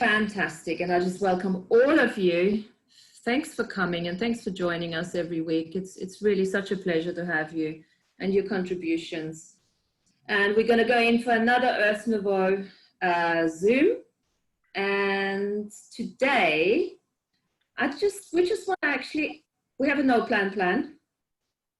Fantastic. And I just welcome all of you. Thanks for coming and thanks for joining us every week. It's really such a pleasure to have you and your contributions. And we're going to go in for another Earth Nouveau Zoom. And today, we just want to actually, we have a no plan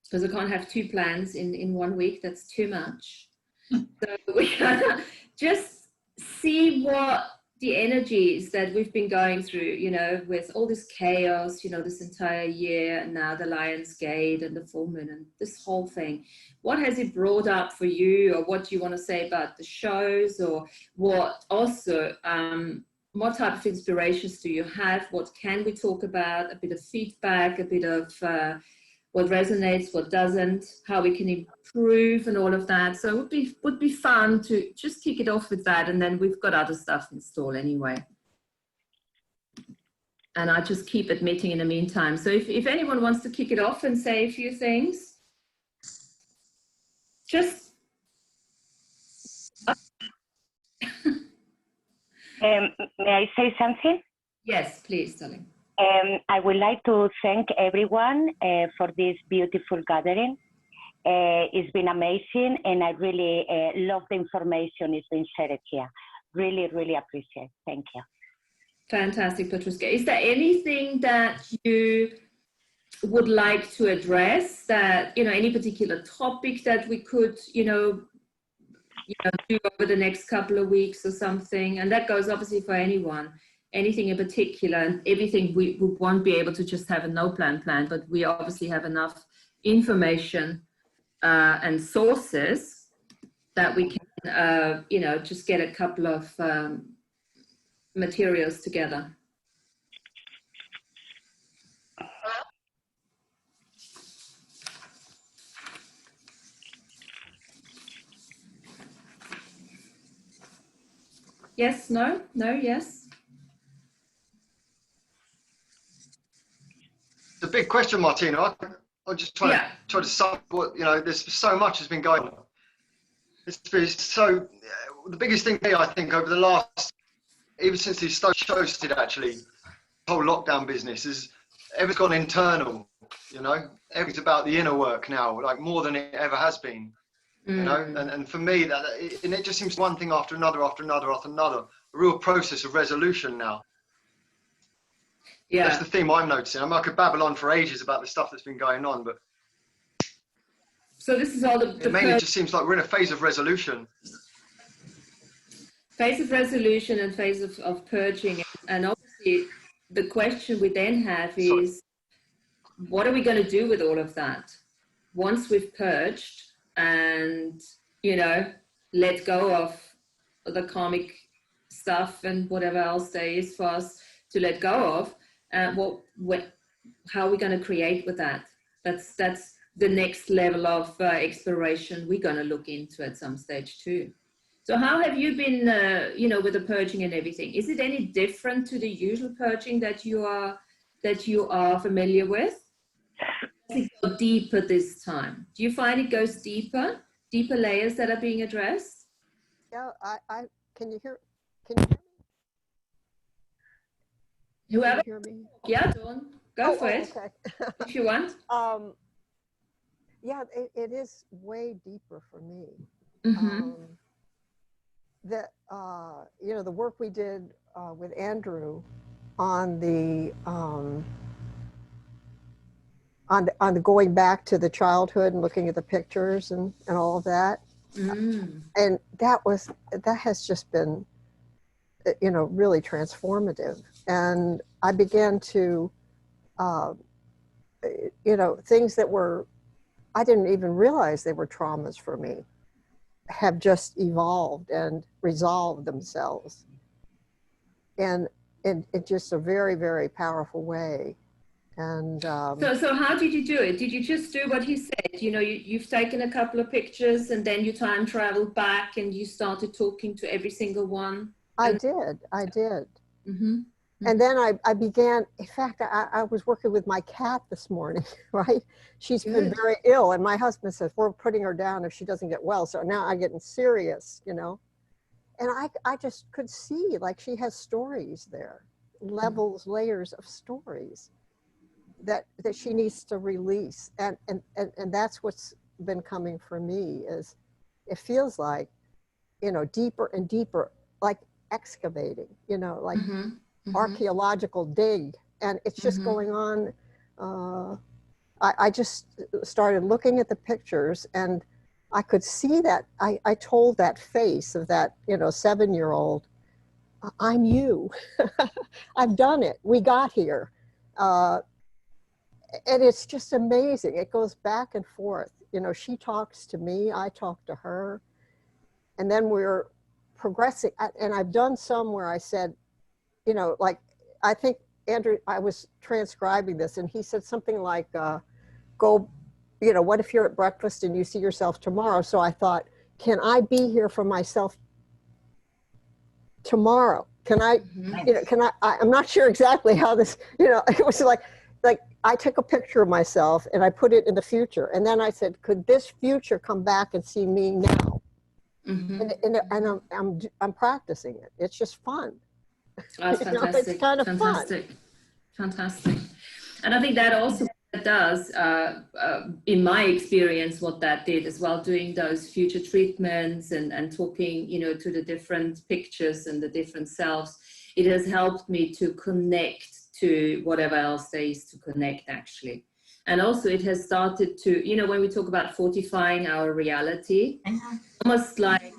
because I can't have two plans in 1 week. That's too much. So we're going to just see what the energies that we've been going through, you know, with all this chaos, you know, this entire year, and now the Lionsgate and the full moon and this whole thing. What has it brought up for you, or what do you want to say about the shows, or what also, what type of inspirations do you have? What can we talk about? A bit of feedback, a bit of what resonates, what doesn't, how we can improve and all of that. So it would be fun to just kick it off with that. And then we've got other stuff installed anyway. And I just keep admitting in the meantime. So if anyone wants to kick it off and say a few things, just. May I say something? Yes, please, darling. I would like to thank everyone for this beautiful gathering. It's been amazing, and I really love the information it's been shared here. Really, really appreciate it. Thank you. Fantastic, Patricia. Is there anything that you would like to address, that, you know, any particular topic that we could, you know, do over the next couple of weeks or something? And that goes obviously for anyone. Anything in particular, and everything we won't be able to just have a no plan, but we obviously have enough information and sources that we can, you know, just get a couple of materials together. Yes, no, yes. It's a big question, Martina. I'm just trying to sum what, you know, there's so much has been going on. It's so, the biggest thing here, I think, over the last, even since these shows did actually, the whole lockdown business is, everything's gone internal, you know, everything's about the inner work now, like more than it ever has been, you know, and for me, and it just seems one thing after another, a real process of resolution now. Yeah. That's the theme I'm noticing. I could babble on for ages about the stuff that's been going on, but so this is all the mainly it just seems like we're in a phase of resolution. Phase of resolution and phase of purging. And obviously the question we then have is, what are we going to do with all of that once we've purged and, you know, let go of the karmic stuff and whatever else there is for us to let go of? How are we going to create with that? That's the next level of exploration we're going to look into at some stage too. So how have you been, you know, with the purging and everything? Is it any different to the usual purging that you are familiar with? Does it go deeper this time? Do you find it goes deeper layers that are being addressed? Yeah, can you hear me? Whoever, hear me? Yeah, Dawn, go for it. Okay. If you want. Yeah, it is way deeper for me. Mm-hmm. You know, the work we did with Andrew on the going back to the childhood and looking at the pictures and all of that, and that has just been, you know, really transformative. And I began to, you know, things that I didn't even realize they were traumas for me, have just evolved and resolved themselves. And in just a very, very powerful way. And so how did you do it? Did you just do what he said? You know, you've taken a couple of pictures and then you time traveled back and you started talking to every single one? I did. Mm-hmm. And then I began, in fact, I was working with my cat this morning, right? She's been very ill, and my husband says, we're putting her down if she doesn't get well. So now I'm getting serious, you know? I just could see, like, she has stories there, levels, layers of stories that she needs to release. And that's what's been coming for me, is it feels like, you know, deeper and deeper, like excavating, you know, like archaeological dig. And it's just going on. I just started looking at the pictures, and I could see that I told that face of that, you know, 7-year-old, I'm you. I've done it. We got here. And it's just amazing. It goes back and forth. You know, she talks to me, I talk to her, and then we're progressing. And I've done some where I said, you know, like, I think Andrew, I was transcribing this, and he said something like, go, you know, what if you're at breakfast and you see yourself tomorrow? So I thought, can I be here for myself tomorrow? Can I, you know, can I'm not sure exactly how this, you know, it was like I took a picture of myself and I put it in the future. And then I said, could this future come back and see me now? And I'm practicing it. It's just fun. That's fantastic. You know, it's kind of fantastic. fun. Fantastic. And I think that also does, in my experience, what that did as well, doing those future treatments and talking, you know, to the different pictures and the different selves, it has helped me to connect to whatever else there is to connect, actually. And also it has started to, you know, when we talk about fortifying our reality, almost like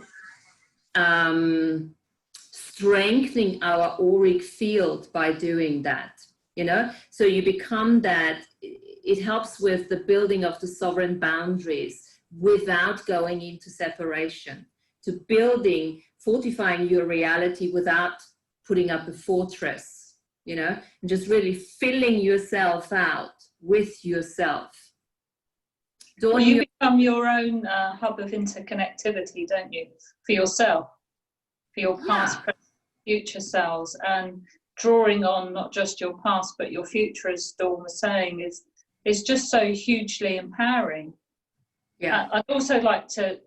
strengthening our auric field by doing that, you know, so you become that. It helps with the building of the sovereign boundaries without going into separation, to building, fortifying your reality without putting up a fortress, you know, and just really filling yourself out with yourself. Well, you become your own hub of interconnectivity, don't you, for yourself, for your past, present, future selves, and drawing on not just your past but your future, as Dawn was saying, is just so hugely empowering. Yeah, I'd also like to,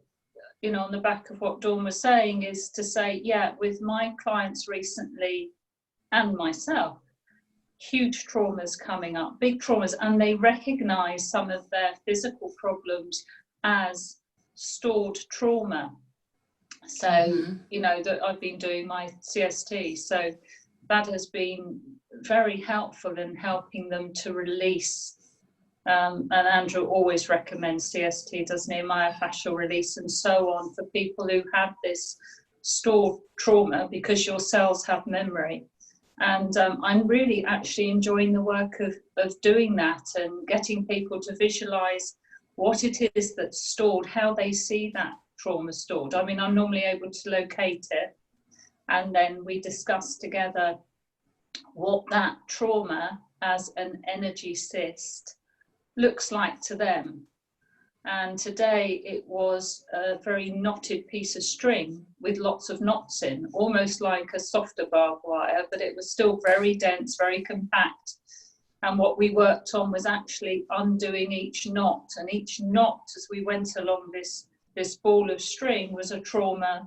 you know, on the back of what Dawn was saying, is to say, yeah, with my clients recently and myself, huge traumas coming up, big traumas, and they recognize some of their physical problems as stored trauma. So, you know, that I've been doing my CST, so that has been very helpful in helping them to release. And Andrew always recommends CST, doesn't he? Myofascial release and so on, for people who have this stored trauma, because your cells have memory. And I'm really actually enjoying the work of doing that and getting people to visualize what it is that's stored, how they see that trauma stored. I mean, I'm normally able to locate it, and then we discuss together what that trauma as an energy cyst looks like to them. And today it was a very knotted piece of string with lots of knots in, almost like a softer barbed wire, but it was still very dense, very compact. And what we worked on was actually undoing each knot, and each knot as we went along this ball of string was a trauma,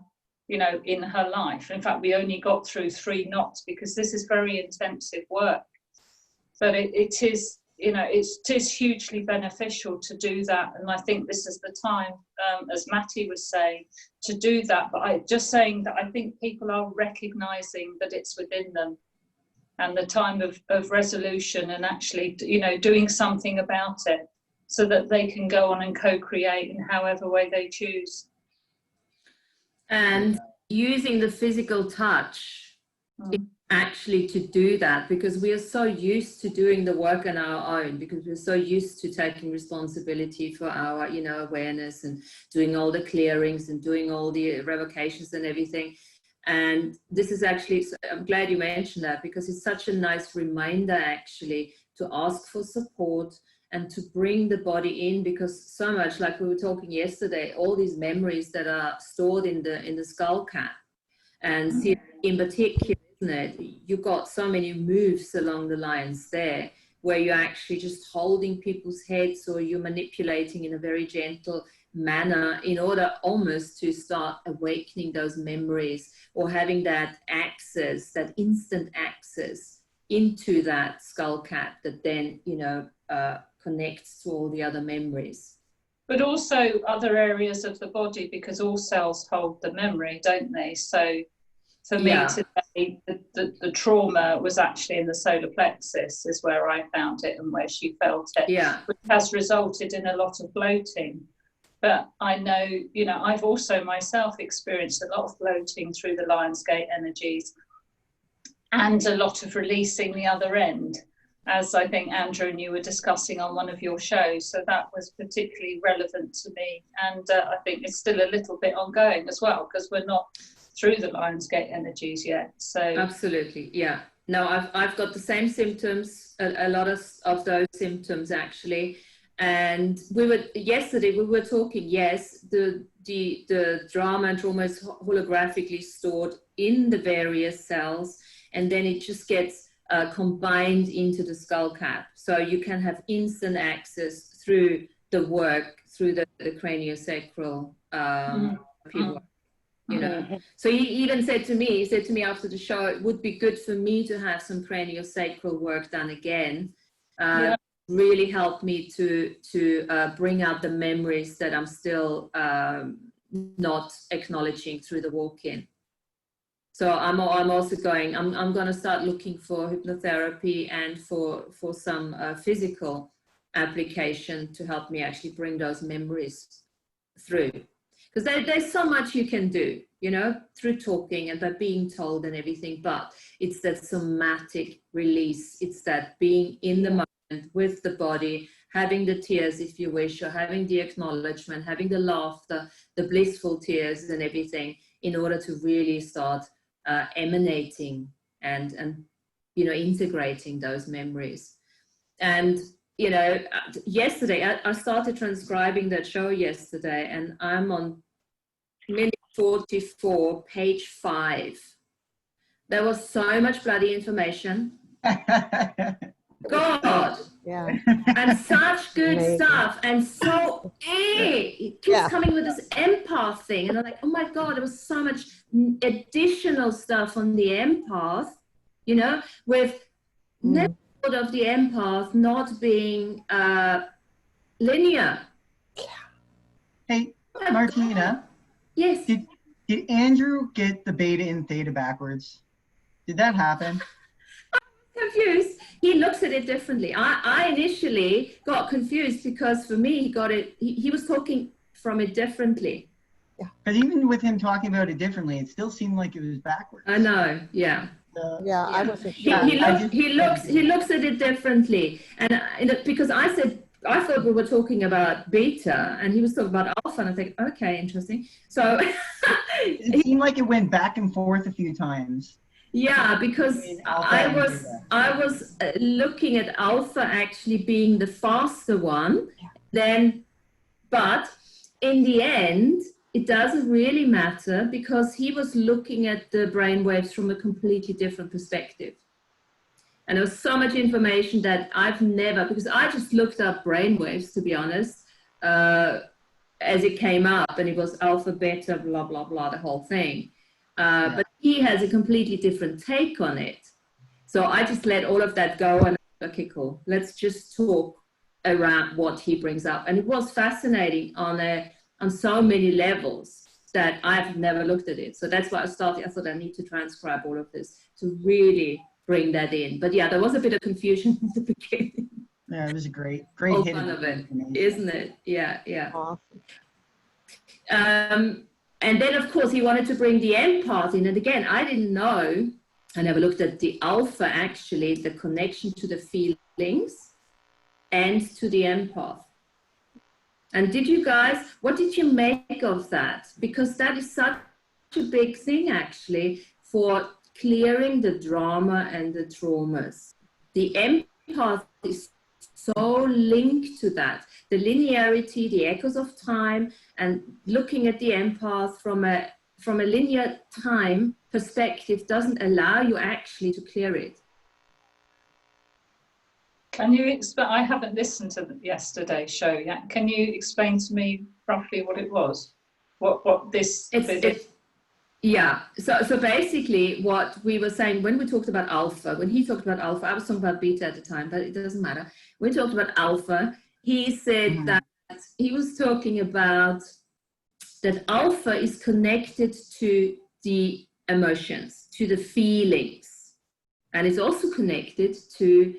you know, in her life. In fact, we only got through 3 knots because this is very intensive work. But it is, you know, it is hugely beneficial to do that. And I think this is the time, as Matty was saying, to do that. But I just saying that I think people are recognizing that it's within them, and the time of resolution, and actually, you know, doing something about it so that they can go on and co-create in however way they choose. And using the physical touch actually to do that, because we are so used to doing the work on our own, because we're so used to taking responsibility for our, you know, awareness and doing all the clearings and doing all the revocations and everything. And this is actually, I'm glad you mentioned that, because it's such a nice reminder actually to ask for support and to bring the body in, because so much, like we were talking yesterday, all these memories that are stored in the skull cap, and see, in particular, isn't it? You got so many moves along the lines there where you're actually just holding people's heads, or you're manipulating in a very gentle manner in order almost to start awakening those memories, or having that access, that instant access into that skull cap that then, you know, connects to all the other memories. But also other areas of the body, because all cells hold the memory, don't they? So for me today, the trauma was actually in the solar plexus, is where I found it and where she felt it, which has resulted in a lot of bloating. But I know, you know, I've also myself experienced a lot of bloating through the Lionsgate energies, and a lot of releasing the other end, as I think Andrew and you were discussing on one of your shows. So that was particularly relevant to me. And I think it's still a little bit ongoing as well, because we're not through the Lionsgate energies yet. So absolutely, yeah. No, I've got the same symptoms, a lot of those symptoms actually. And yesterday we were talking, yes, the drama and trauma is holographically stored in the various cells, and then it just gets combined into the skull cap. So you can have instant access through the work, through the craniosacral work, you know. So he even said to me after the show, it would be good for me to have some craniosacral work done again. Really helped me to bring out the memories that I'm still not acknowledging through the walk-in. So I'm also going, I'm going to start looking for hypnotherapy and for some physical application to help me actually bring those memories through. Because there's so much you can do, you know, through talking and by being told and everything, but it's that somatic release. It's that being in the moment with the body, having the tears if you wish, or having the acknowledgement, having the laughter, the blissful tears and everything, in order to really start emanating and you know, integrating those memories. And you know, yesterday I started transcribing that show yesterday, and I'm on minute 44, page 5. There was so much bloody information. God, yeah, and such good stuff, and so it keeps coming with this empath thing, and I'm like, oh my God, there was so much additional stuff on the empath, you know, with never thought of the empath not being linear. Hey, Martina. Yes. Did Andrew get the beta and theta backwards? Did that happen? Confused. He looks at it differently. I initially got confused because for me he got it, he was talking from it differently. Yeah. But even with him talking about it differently, it still seemed like it was backwards. I know, yeah. I wasn't sure. He looks at it differently, and because I thought we were talking about beta and he was talking about alpha, and I think, okay, interesting. So it seemed like it went back and forth a few times. Yeah, because I was looking at alpha actually being the faster one, then, but in the end, it doesn't really matter because he was looking at the brainwaves from a completely different perspective. And there was so much information that I've never, because I just looked up brainwaves, to be honest, as it came up, and it was alpha, beta, blah, blah, blah, the whole thing. But he has a completely different take on it. So I just let all of that go and, okay, cool. Let's just talk around what he brings up. And it was fascinating on so many levels that I've never looked at it. So that's why I thought I need to transcribe all of this to really bring that in. But yeah, there was a bit of confusion in the beginning. Yeah, it was a great hit of it, isn't it? Yeah. Awesome. And then, of course, he wanted to bring the empath in. And again, I didn't know, I never looked at the alpha, actually, the connection to the feelings and to the empath. And did you guys, what did you make of that? Because that is such a big thing, actually, for clearing the drama and the traumas. The empath is so linked to that. The linearity, the echoes of time, and looking at the empath from a linear time perspective doesn't allow you actually to clear it. Can you explain? I haven't listened to yesterday's show yet. Can you explain to me roughly what it was? What this bit is? Yeah. So basically, what we were saying when we talked about alpha, when he talked about alpha, I was talking about beta at the time, but it doesn't matter. We talked about alpha. He said that he was talking about that alpha is connected to the emotions, to the feelings, and it's also connected to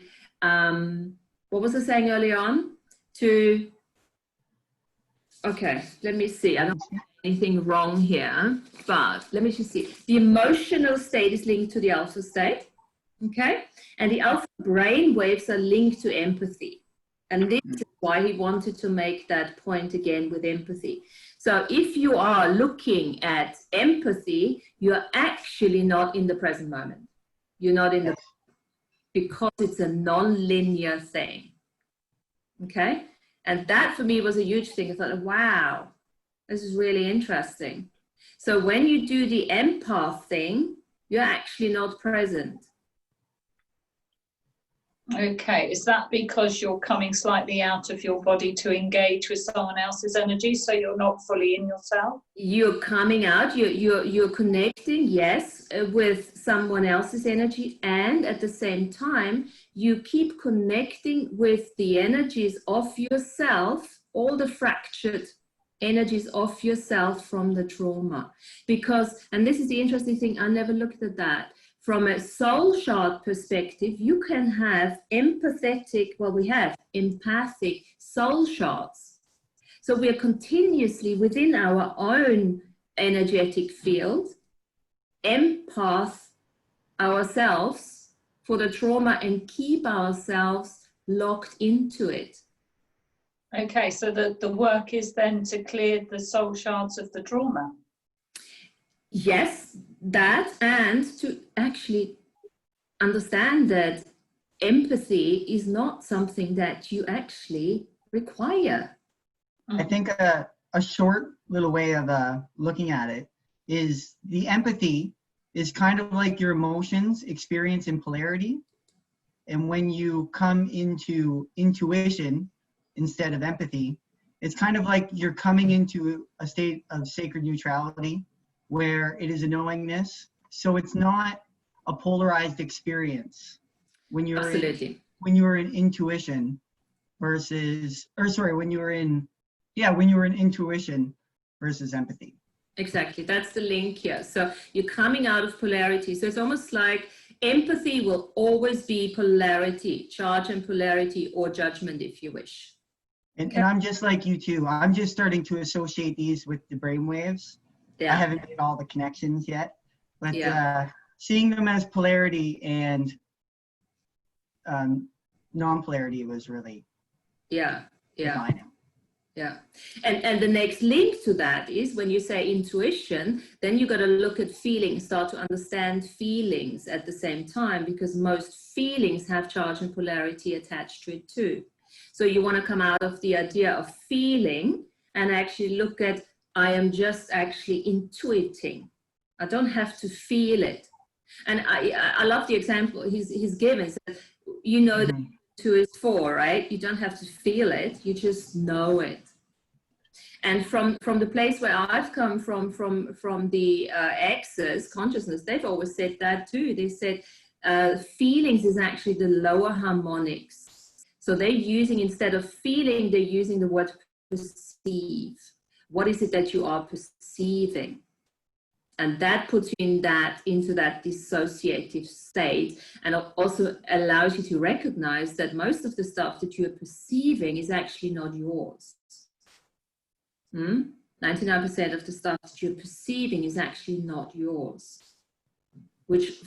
what was I saying earlier on? To, okay, let me see. I don't have anything wrong here, but let me just see. The emotional state is linked to the alpha state, okay? And the alpha brain waves are linked to empathy. And this is why he wanted to make that point again with empathy. So if you are looking at empathy, you're actually not in the present moment. You're not in the, because it's a non-linear thing. Okay? And that for me was a huge thing. I thought, wow, this is really interesting. So when you do the empath thing, you're actually not present. Okay, is that because you're coming slightly out of your body to engage with someone else's energy, so you're not fully in yourself? You're coming out, you're connecting, yes, with someone else's energy, and at the same time, you keep connecting with the energies of yourself, all the fractured energies of yourself from the trauma. Because, and this is the interesting thing, I never looked at that. From a soul shard perspective, you can have empathetic, well, we have empathic soul shards. So we are continuously within our own energetic field, empath ourselves for the trauma and keep ourselves locked into it. Okay, so the work is then to clear the soul shards of the trauma. Yes, that, and to actually understand that empathy is not something that you actually require. I think a short little way of looking at it is the empathy is kind of like your emotions experience in polarity. And when you come into intuition instead of empathy, it's kind of like you're coming into a state of sacred neutrality where it is a knowingness. So it's not a polarized experience when you're Absolutely. when you were in intuition versus, or sorry, when you were in intuition versus empathy. Exactly, that's the link here. So you're coming out of polarity. So it's almost like empathy will always be polarity, charge and polarity, or judgment, if you wish. And I'm just like you too. I'm just starting to associate these with the brainwaves. Yeah. I haven't made all the connections yet, but seeing them as polarity and non-polarity was really defining. Yeah. And the next link to that is when you say intuition, then you got to look at feelings, start to understand feelings at the same time, because most feelings have charge and polarity attached to it too. So you want to come out of the idea of feeling and actually look at, I am just actually intuiting. I don't have to feel it. And I love the example he's given. So, you know, that 2 is 4, right? You don't have to feel it, you just know it. And from the place where I've come from the X's consciousness, they've always said that too. They said feelings is actually the lower harmonics. So they're using, instead of feeling, they're using the word perceive. What is it that you are perceiving? And that puts you into that dissociative state, and also allows you to recognize that most of the stuff that you're perceiving is actually not yours. 99% of the stuff that you're perceiving is actually not yours, which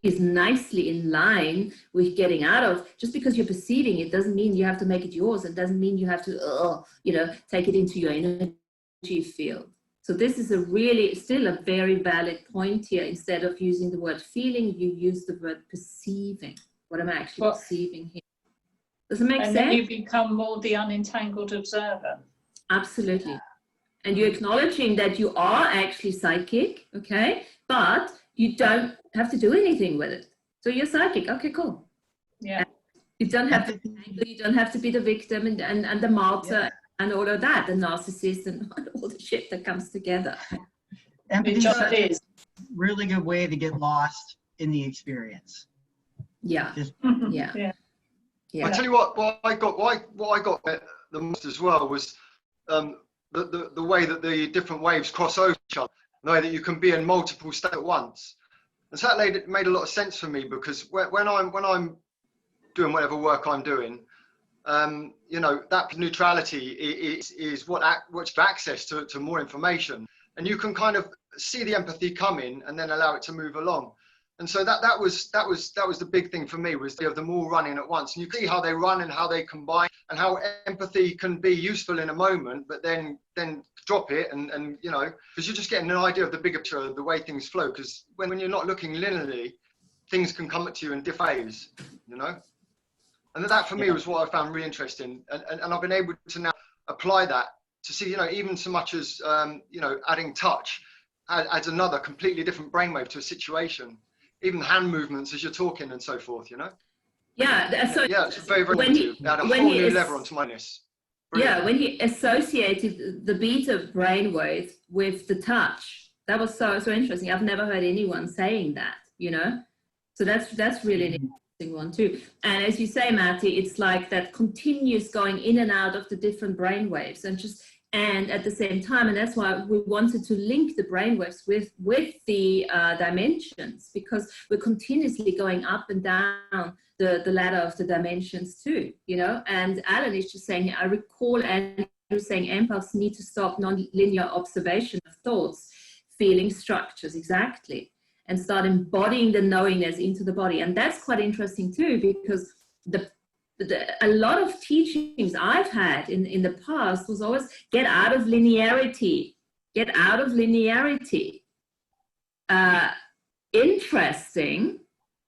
is nicely in line with getting out of, just because you're perceiving it doesn't mean you have to make it yours. It doesn't mean you have to, take it into your energy field. So this is still a very valid point here. Instead of using the word feeling, you use the word perceiving. What am I actually perceiving here? Does it make sense? And then you become more the unentangled observer. Absolutely. And you're acknowledging that you are actually psychic, okay? But you don't have to do anything with it. So you're psychic. Okay, cool. Yeah. You don't have to be angry, you don't have to be the victim and the martyr and all of that, the narcissist and all the shit that comes together. Empathy is such a really good way to get lost in the experience. Yeah. I tell you what I got the most as well was the way that the different waves cross over each other, the way that you can be in multiple states at once. And so that made a lot of sense for me, because when I'm doing whatever work I'm doing, you know, that neutrality is what gives access to more information, and you can kind of see the empathy come in and then allow it to move along. And so that was the big thing for me, was them all running at once, and you see how they run and how they combine, and how empathy can be useful in a moment, but then drop it, and you know, because you're just getting an idea of the bigger picture of the way things flow. Because when you're not looking linearly, things can come to you in different ways, you know. And that for me was what I found really interesting, and I've been able to now apply that to see, you know, even so much as you know, adding touch adds another completely different brainwave to a situation. Even hand movements as you're talking and so forth, you know? Yeah, so yeah, it's very, very important. Add a whole new level onto mindness. Yeah, when he associated the beta brainwave with the touch, that was so interesting. I've never heard anyone saying that, you know? So that's really an interesting one too. And as you say, Matty, it's like that continuous going in and out of the different brainwaves, and at the same time, and that's why we wanted to link the brainwaves with the dimensions, because we're continuously going up and down the ladder of the dimensions too, you know. And Alan is just saying, I recall Andrew saying empaths need to stop non-linear observation of thoughts, feelings, structures, exactly, and start embodying the knowingness into the body. And that's quite interesting too, because a lot of teachings I've had in the past was always get out of linearity, get out of linearity. Interesting.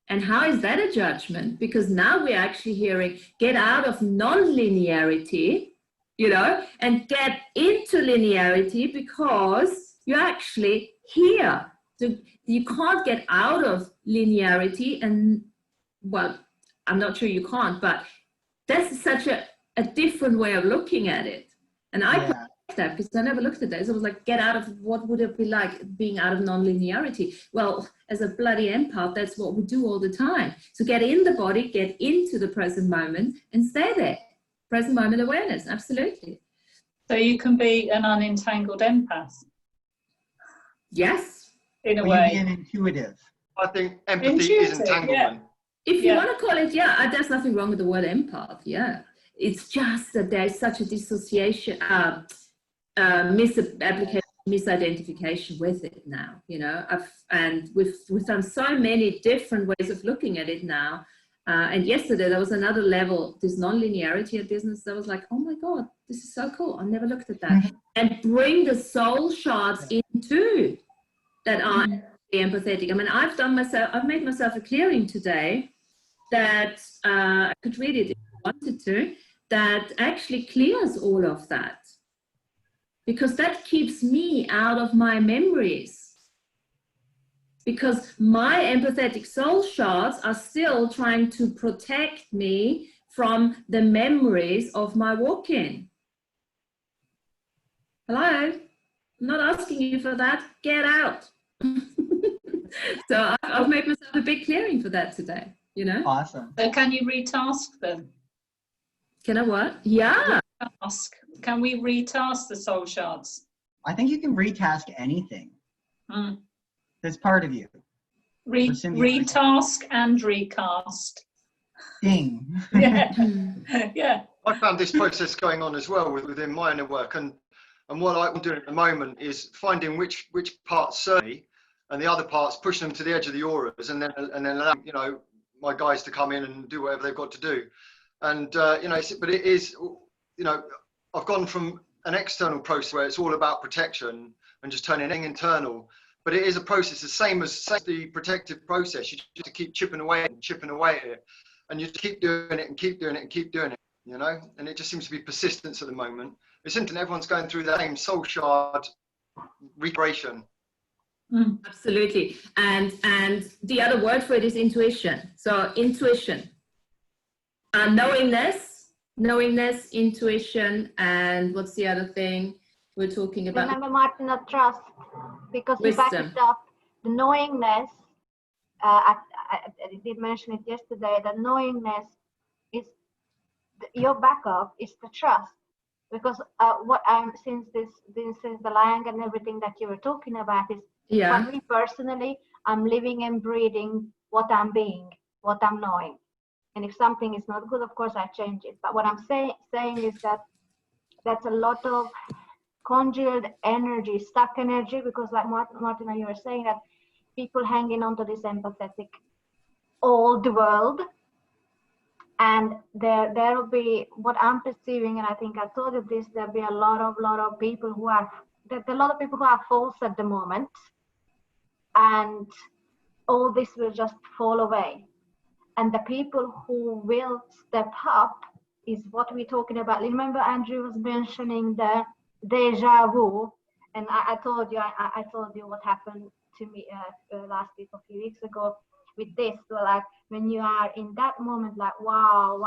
And how is that a judgment? Because now we're actually hearing get out of non-linearity, you know, and get into linearity, because you're actually here. So you can't get out of linearity, and well, I'm not sure you can't, but that's such a different way of looking at it. And I like that, because I never looked at that. So I was like, get out of, what would it be like being out of non-linearity? Well, as a bloody empath, that's what we do all the time. So get in the body, get into the present moment, and stay there. Present moment awareness, absolutely. So you can be an unentangled empath. Yes. In a way. You be an intuitive. I think empathy is entanglement. Yeah. If you want to call it, there's nothing wrong with the word empath, It's just that there's such a dissociation, misidentification with it now, you know. And we've done so many different ways of looking at it now. And yesterday there was another level, this non-linearity of business. I was like, oh my God, this is so cool. I never looked at that. And bring the soul shards into that are empathetic. I mean, I've made myself a clearing today that I could read it if I wanted to, that actually clears all of that, because that keeps me out of my memories, because my empathetic soul shards are still trying to protect me from the memories of my walk-in. Hello? I'm not asking you for that. Get out. So I've made myself a big clearing for that today, you know. Awesome. So can you retask them? Can I what? Yeah. Can we retask the soul shards? I think you can retask anything. That's part of you. Retask and recast. Ding. Yeah. I found this process going on as well within my inner work, and what I'm doing at the moment is finding which parts serve me, and the other parts pushing them to the edge of the auras, and then allowing, you know, my guys to come in and do whatever they've got to do. And you know, but it is, you know, I've gone from an external process where it's all about protection and just turning it internal, but it is a process the same as the protective process. You just keep chipping away at it, and you just keep doing it and keep doing it and keep doing it, you know. And it just seems to be persistence at the moment. It's interesting, everyone's going through that same soul shard recreation. Absolutely. And the other word for it is intuition. So intuition. knowingness, intuition, and what's the other thing we're talking about? Remember, Martina, trust, because you back it up. The knowingness, I did mention it yesterday, that knowingness is your backup is the trust. Because what I'm since the Lion and everything that you were talking about is, for me personally, I'm living and breathing what I'm being, what I'm knowing. And if something is not good, of course I change it. But what I'm saying is that that's a lot of congealed energy, stuck energy, because like Martina, you were saying that people hanging on to this empathetic old world. And there will be, what I'm perceiving, and I think I told you this, there'll be a lot of people who are false at the moment, and all this will just fall away. And the people who will step up is what we're talking about. Remember, Andrew was mentioning the deja vu, and I told you what happened to me last week, a few weeks ago, with this. So like when you are in that moment, like wow,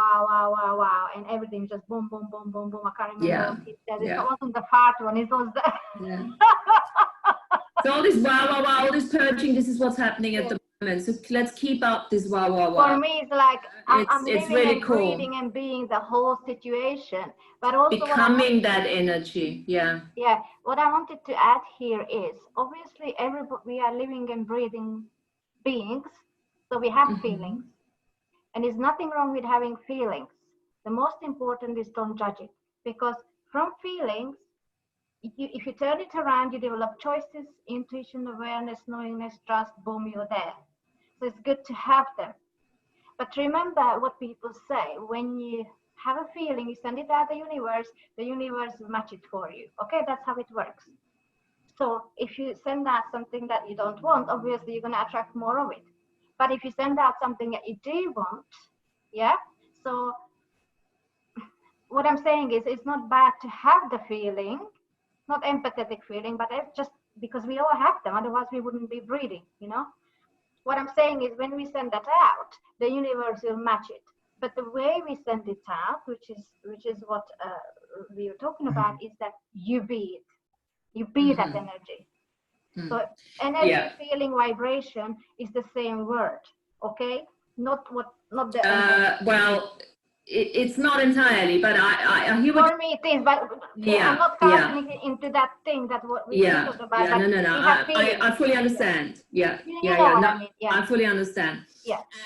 and everything just boom, boom, boom, boom, boom. I can't remember what he said. It wasn't the fart one. It was the. So all this wow, all this purging. This is what's happening at the moment. So let's keep up this wow. For me, it's like I'm living really and cool. breathing and being the whole situation, but also becoming that energy. Yeah. What I wanted to add here is, obviously we are living and breathing beings, so we have feelings, and there's nothing wrong with having feelings. The most important is don't judge it, because from feelings, if you turn it around, you develop choices, intuition, awareness, knowingness, trust. Boom, you're there. So it's good to have them. But remember what people say: when you have a feeling, you send it out the universe will match it for you. Okay, that's how it works. So if you send out something that you don't want, obviously you're going to attract more of it. But if you send out something that you do want, so what I'm saying is, it's not bad to have the feeling, not empathetic feeling, but it's just because we all have them, otherwise we wouldn't be breathing, What I'm saying is, when we send that out, the universe will match it. But the way we send it out, which is what we were talking about, is that you be it. You be that energy. So energy, feeling, vibration is the same word, okay? Not the well, it's not entirely, but I hear for me it is, but I'm not casting it into that thing that what we talked about. I fully understand. I fully understand.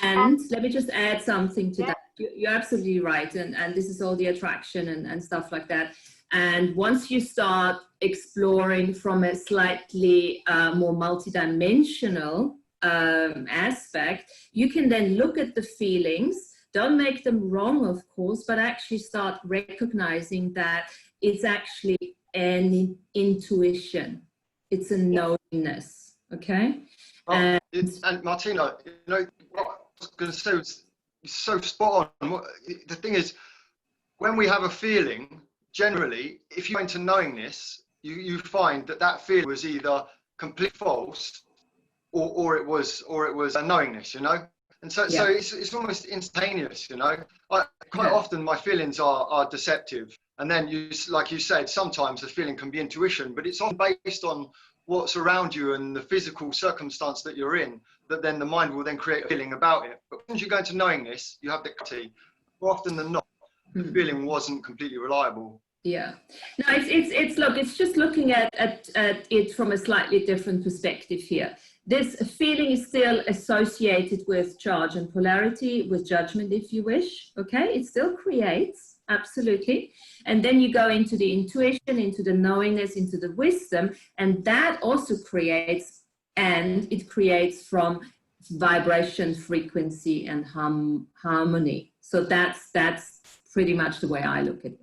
And let me just add something to that. You're absolutely right, and this is all the attraction and stuff like that. And once you start exploring from a slightly more multidimensional aspect, you can then look at the feelings. Don't make them wrong, of course, but actually start recognizing that it's actually an intuition. It's a knowingness, okay? And Martina, what I was going to say was so spot on. The thing is, when we have a feeling, generally, if you go into knowingness, you find that feeling was either complete false or it was a knowingness, And so it's almost instantaneous, Quite often my feelings are deceptive, and then like you said, sometimes the feeling can be intuition, but it's often based on what's around you and the physical circumstance that you're in, that then the mind will then create a feeling about it. But once you go into knowingness, you have the clarity. More often than not, the feeling wasn't completely reliable. No, it's just looking at it from a slightly different perspective here. This feeling is still associated with charge and polarity, with judgment, if you wish. Okay, it still creates, absolutely. And then you go into the intuition, into the knowingness, into the wisdom, and that also creates, and it creates from vibration, frequency, and harmony. So that's pretty much the way I look at it.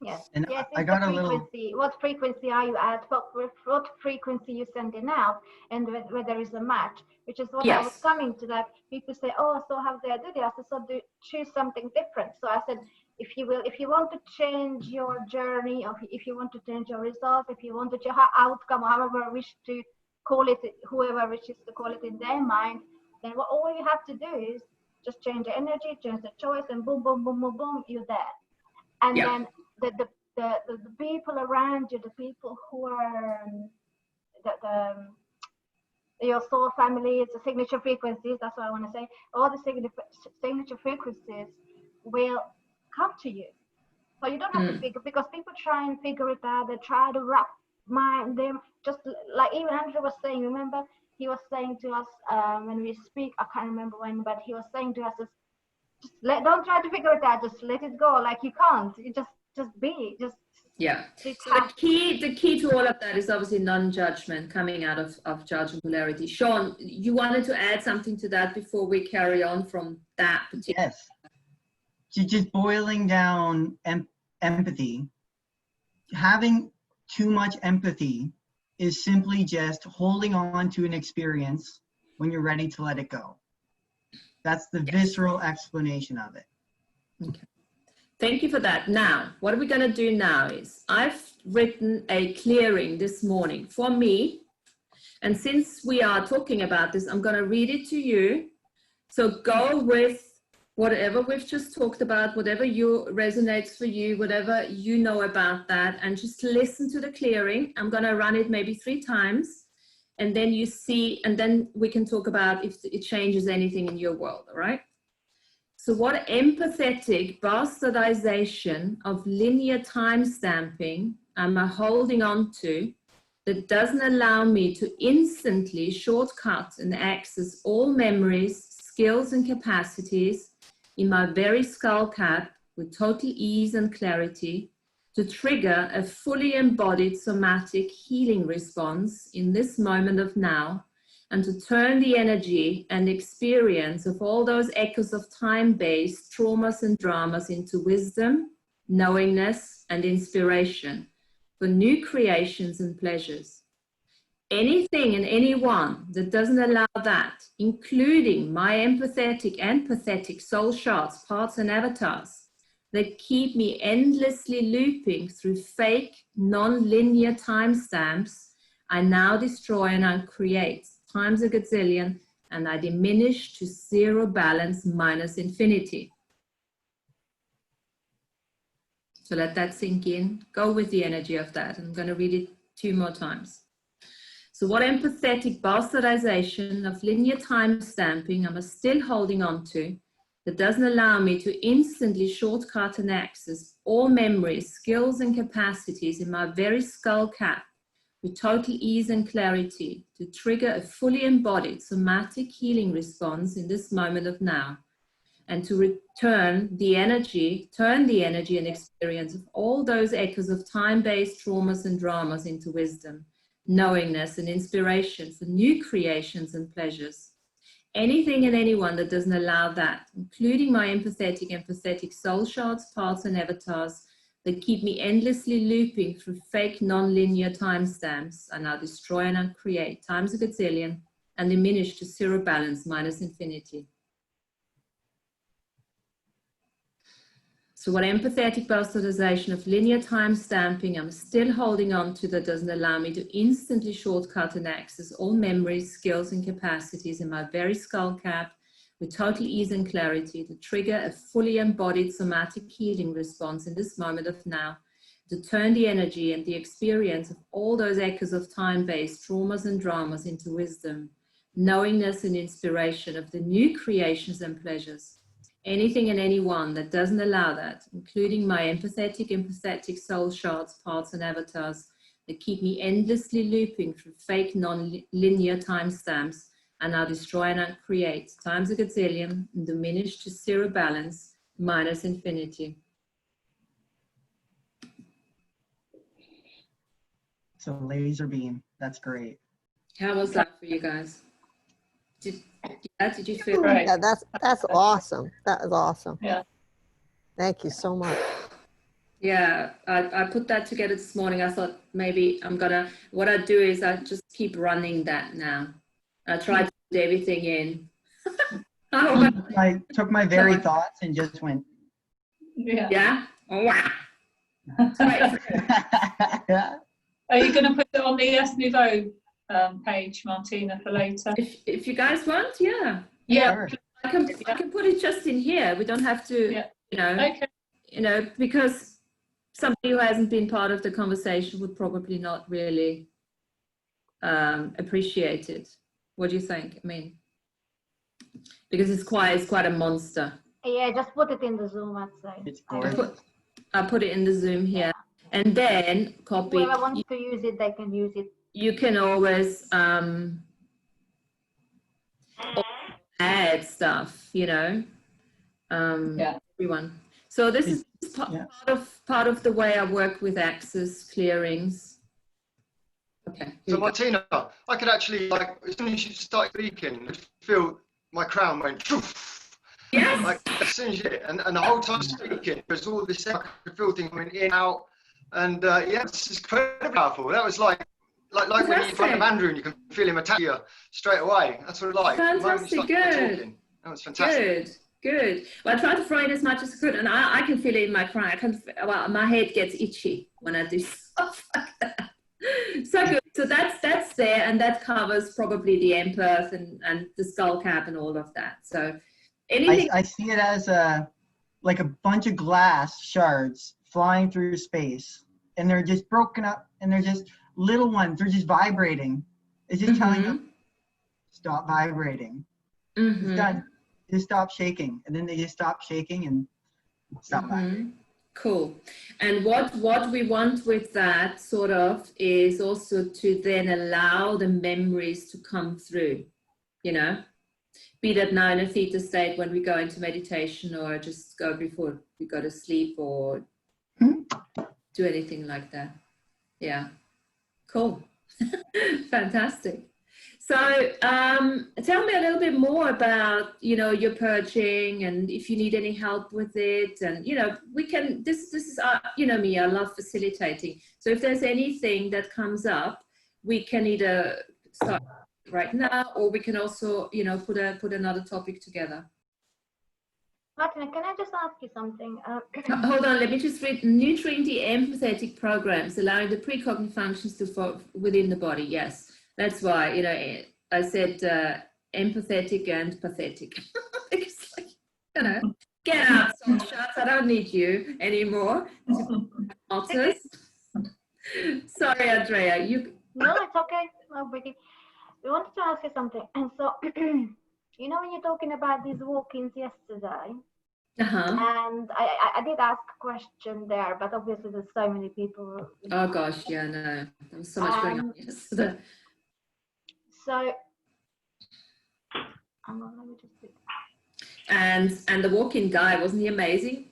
Yes. And yes, I got a frequency. What frequency are you at? What frequency you sending out, and whether it's a match, which is what I was coming to. That people say, "Oh, so how do I do this?" I said, "So choose something different." So I said, if you want to change your journey, or if you want to change your result, if you want to change outcome, however wish to call it, whoever wishes to call it in their mind, then all you have to do is just change the energy, change the choice, and boom, boom, boom, boom, boom, you're there. And then the people around you, the people who are your soul family, it's the signature frequencies, that's what I want to say. All the signature frequencies will come to you. So you don't have to figure, because people try and figure it out. They try to wrap them, just like even Andrew was saying, remember, he was saying to us when we speak, I can't remember when, but he was saying to us, don't try to figure it out, just let it go. Like you can't, you just be, just. Yeah. So the key to all of that is obviously non-judgment, coming out of judge and polarity. Sean, you wanted to add something to that before we carry on from that particular. Yes. Just boiling down empathy. Having too much empathy is simply just holding on to an experience when you're ready to let it go. That's the visceral explanation of it. Okay. Thank you for that. Now, what we're going to do now is I've written a clearing this morning for me. And since we are talking about this, I'm going to read it to you. So go with whatever we've just talked about, whatever resonates for you, whatever you know about that, and just listen to the clearing. I'm going to run it maybe 3 times. And then you see, and then we can talk about if it changes anything in your world, all right? So what empathetic bastardization of linear time stamping am I holding on to that doesn't allow me to instantly shortcut and access all memories, skills, and capacities in my very skull cap with total ease and clarity to trigger a fully embodied somatic healing response in this moment of now, and to turn the energy and experience of all those echoes of time-based traumas and dramas into wisdom, knowingness, and inspiration for new creations and pleasures. Anything and anyone that doesn't allow that, including my empathetic and pathetic soul shards, parts, and avatars, that keep me endlessly looping through fake, non-linear timestamps, I now destroy and uncreate times a gazillion, and I diminish to zero balance minus infinity. So let that sink in. Go with the energy of that. I'm going to read it 2 more times. So what empathetic bastardization of linear time stamping am I still holding on to that doesn't allow me to instantly shortcut and access all memories, skills, and capacities in my very skull cap with total ease and clarity to trigger a fully embodied somatic healing response in this moment of now, and to turn the energy and experience of all those echoes of time-based traumas and dramas into wisdom, knowingness, and inspiration for new creations and pleasures. Anything and anyone that doesn't allow that, including my empathetic and pathetic soul shards, parts, and avatars, that keep me endlessly looping through fake non-linear timestamps, I now destroy and uncreate times a gazillion and diminish to zero balance minus infinity. So what empathetic bastardization of linear time stamping I'm still holding on to that doesn't allow me to instantly shortcut and access all memories, skills, and capacities in my very skull cap with total ease and clarity to trigger a fully embodied somatic healing response in this moment of now, to turn the energy and the experience of all those echoes of time-based traumas and dramas into wisdom, knowingness, and inspiration of the new creations and pleasures. Anything and anyone that doesn't allow that, including my empathetic and pathetic soul shards, parts, and avatars that keep me endlessly looping through fake non-linear timestamps, and now destroy and uncreate times a gazillion and diminish to zero balance minus infinity. So laser beam, that's great. How was that for you guys? Did you feel right? Yeah, that's awesome. That is awesome. Yeah. Thank you so much. Yeah, I put that together this morning. I thought maybe what I do is I just keep running that now. I try to put everything in. I took my very thoughts and just went. Yeah. Yeah? Oh, wow. Are you going to put it on the Nouveau page, Martina, for later? If you guys want, yeah. Yeah, Sure. I can put it just in here. We don't have to, because somebody who hasn't been part of the conversation would probably not really appreciate it. What do you think? I mean, because it's quite a monster. Yeah, just put it in the Zoom, I'd say. It's gorgeous. I'll put it in the Zoom here, and then copy. Whoever wants to use it, they can use it. You can always add stuff, everyone. So this is part of the way I work with access clearings. Okay. So Martina, I could actually, like, as soon as you start speaking, I feel my crown went. Yes. Like as soon as you did, and the whole time speaking, there's all this. I could feel things coming in, out, and it's incredibly powerful. That was like when you're in front of Andrew and you can feel him attack you straight away. That's what it's like. Fantastic, good. That was fantastic. Good. Well, I try to throw in as much as I could, and I can feel it in my crown. My head gets itchy when I do stuff like that. So good. So that's there, and that covers probably the empath and the skull cap and all of that. So anything. I see it as like a bunch of glass shards flying through space, and they're just broken up, and they're just little ones. They're just vibrating. It's just telling them stop vibrating. It's done. Just stop shaking, and then they just stop shaking and stop vibrating. Cool. And what we want with that sort of is also to then allow the memories to come through, be that now in a theta state when we go into meditation, or just go before we go to sleep, or do anything like that. Yeah. Cool. Fantastic. So tell me a little bit more about, your purging, and if you need any help with it. And, we can, this is, me, I love facilitating. So if there's anything that comes up, we can either start right now, or we can also, put another topic together. Martina, can I just ask you something? Hold on, let me just read. Nurturing the empathetic programs, allowing the precognitive functions to within the body. Yes. That's why, I said empathetic and pathetic. It's like, get out, salt shots. I don't need you anymore. Sorry, Andrea. No, it's okay. No biggie. We wanted to ask you something. And so, when you're talking about these walk-ins yesterday, and I did ask a question there, but obviously there's so many people. Oh gosh, yeah, no. There was so much going on yesterday. So, and the walk-in guy, wasn't he amazing?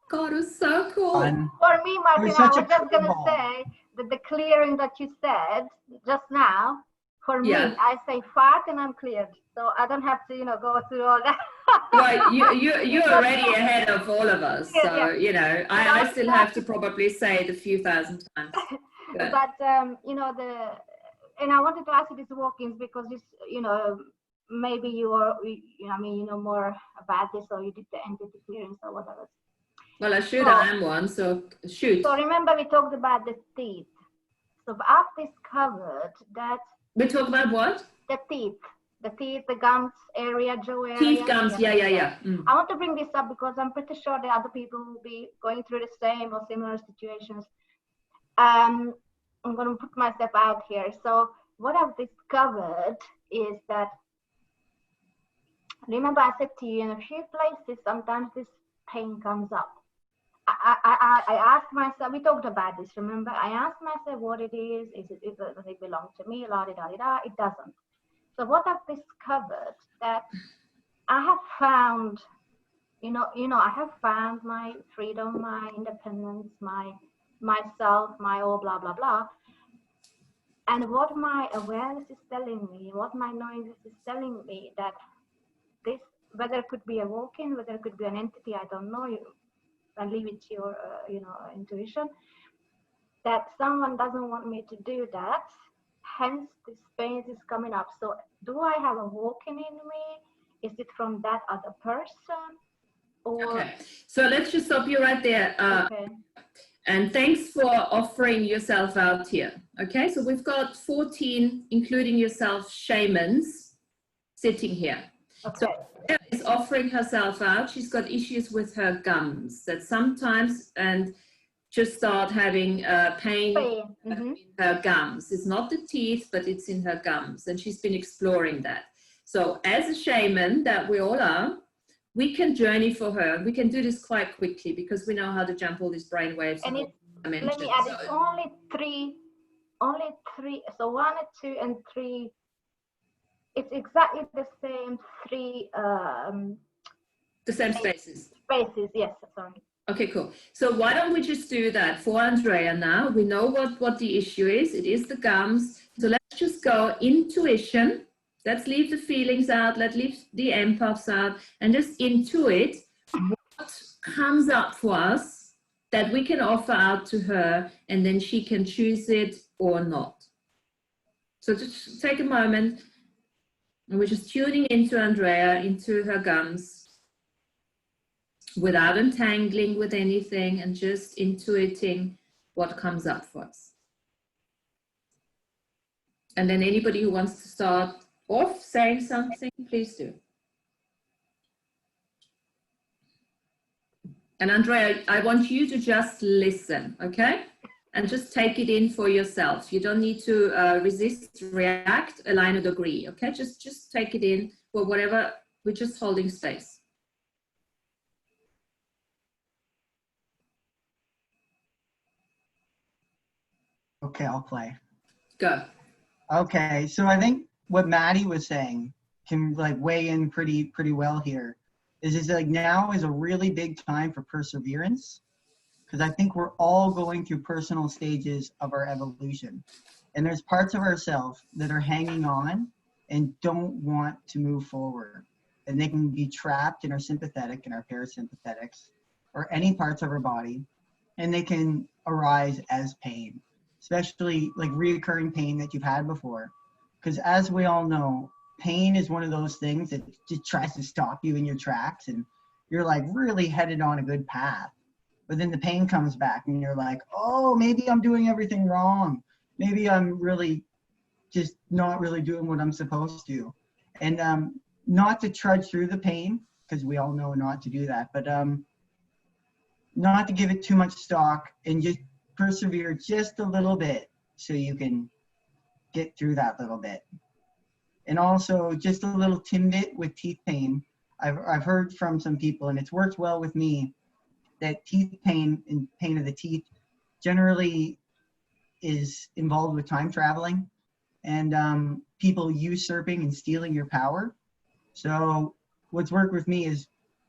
God, it was so cool. For me, Martina, I was just going to say that the clearing that you said just now, for me, I say fart and I'm cleared. So I don't have to, go through all that. Right, you're already ahead of all of us. So, I still have to probably say it a few thousand times. But, and I wanted to ask you these walk-ins because this, maybe you are, more about this, or you did the entity clearance or whatever. Well, I am one, so shoot. So remember we talked about the teeth. So after it's covered, that... We talk about what? The teeth, the gums area, jaw area. Teeth, gums, yeah. I want to bring this up because I'm pretty sure that other people will be going through the same or similar situations. I'm going to put myself out here. So what I've discovered is that, remember I said to you, in a few places, sometimes this pain comes up. I asked myself, we talked about this, remember? I asked myself what it is. Does it belong to me? La-di-da-di-da. It doesn't. So what I've discovered that I have found, I have found my freedom, my independence, myself, my all blah, blah, blah. And what my awareness is telling me, what my knowingness is telling me, that this, whether it could be a walk-in, whether it could be an entity, I don't know, I leave it to your, intuition, that someone doesn't want me to do that, hence this pain is coming up. So do I have a walk-in in me? Is it from that other person? Or... Okay, so let's just stop you right there. Okay. And thanks for offering yourself out here. Okay, so we've got 14, including yourself, shamans sitting here. Okay. So Andrea is offering herself out. She's got issues with her gums that sometimes and just start having pain in her gums. It's not the teeth, but it's in her gums, and she's been exploring that. So as a shaman that we all are, we can journey for her. We can do this quite quickly because we know how to jump all these brain waves. And it's, let me add, it's only three, so 1, 2, and 3, it's exactly the same 3 the same spaces. Spaces, yes, sorry. Okay, cool. So why don't we just do that for Andrea now? We know what the issue is. It is the gums. So let's just go intuition. Let's leave the feelings out. Let's leave the empaths out and just intuit what comes up for us that we can offer out to her, and then she can choose it or not. So just take a moment, and we're just tuning into Andrea, into her gums, without entangling with anything, and just intuiting what comes up for us. And then anybody who wants to start off saying something, please do. And Andrea, I want you to just listen, okay? And just take it in for yourself. You don't need to resist, react, align, or agree, okay? Just take it in for whatever, we're just holding space. Okay, I'll play. Go. Okay, so I think what Maddie was saying can like weigh in pretty well here. Is like now is a really big time for perseverance, because I think we're all going through personal stages of our evolution, and there's parts of ourselves that are hanging on and don't want to move forward, and they can be trapped in our sympathetic and our parasympathetics or any parts of our body, and they can arise as pain, especially like reoccurring pain that you've had before. Because as we all know, pain is one of those things that just tries to stop you in your tracks, and you're like really headed on a good path. But then the pain comes back and you're like, oh, maybe I'm doing everything wrong. Maybe I'm really just not really doing what I'm supposed to. And not to trudge through the pain, because we all know not to do that, but not to give it too much stock and just persevere just a little bit so you can get through that little bit. And also just a little tidbit with teeth pain. I've heard from some people, and it's worked well with me, that teeth pain and pain of the teeth generally is involved with time traveling and people usurping and stealing your power. So what's worked with me is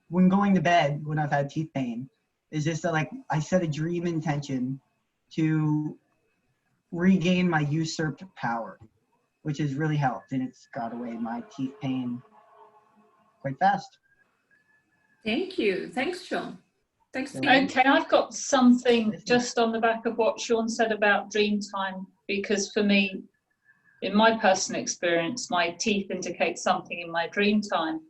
when going to bed, when I've had teeth pain, is just that, like, I set a dream intention to regain my usurped power, which has really helped, and it's got away my teeth pain quite fast. Thank you. Thanks, Sean. Thanks. Okay, I've got something just on the back of what Sean said about dream time, because for me, in my personal experience, my teeth indicate something in my dream time.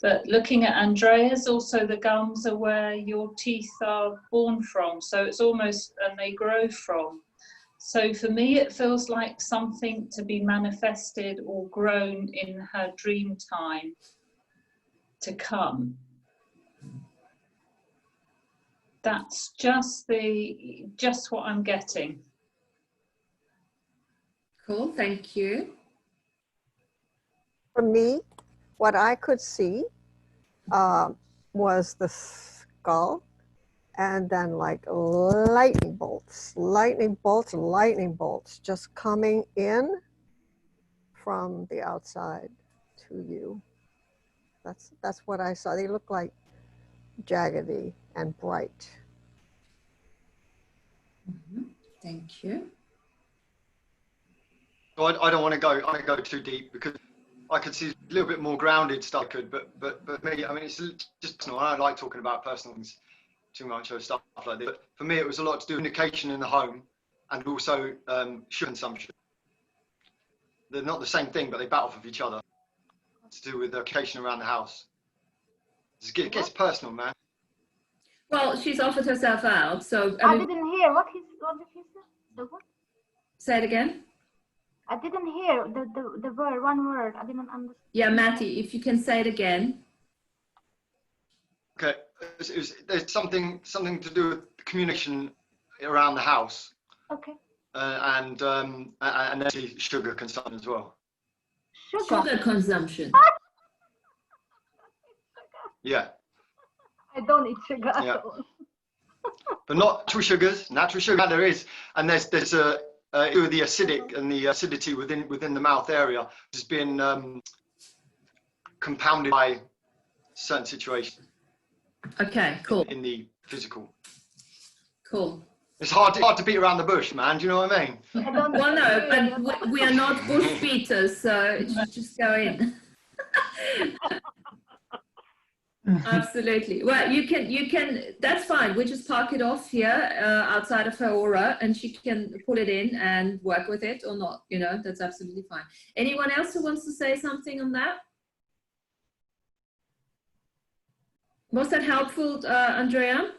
But looking at Andrea's, also the gums are where your teeth are born from. So it's almost, and they grow from. So for me, it feels like something to be manifested or grown in her dream time to come. That's just what I'm getting. Cool, thank you. For me, what I could see was the skull, and then like lightning bolts, just coming in from the outside to you. That's what I saw. They look like jaggedy and bright. Mm-hmm. Thank you. I don't want to go too deep, because I could see a little bit more grounded stuff. But me, I mean, it's just personal. I don't like talking about personal things too much or stuff like this. But for me, it was a lot to do with communication in the home and also sugar consumption. They're not the same thing, but they battle with each other. It's to do with the communication around the house. It gets personal, man. Well, she's offered herself out, so I didn't hear what did he say? The what? Say it again. I didn't hear the word, one word. I didn't understand. Yeah, Matty, if you can say it again. Okay, there's something to do with communication around the house. Okay. And then sugar consumption as well. Sugar consumption. Yeah. I don't eat sugar Yeah. at all. But not natural sugars. Natural sugar there is, and there's the acidic and the acidity within the mouth area has been compounded by certain situations. Okay, cool. In the physical. Cool. It's hard to beat around the bush, man. Do you know what I mean? Well, no, but we are not bush beaters, so it should just go in. Absolutely. Well, you can. That's fine. We just park it off here outside of her aura, and she can pull it in and work with it or not. You know, that's absolutely fine. Anyone else who wants to say something on that? Was that helpful, Andrea?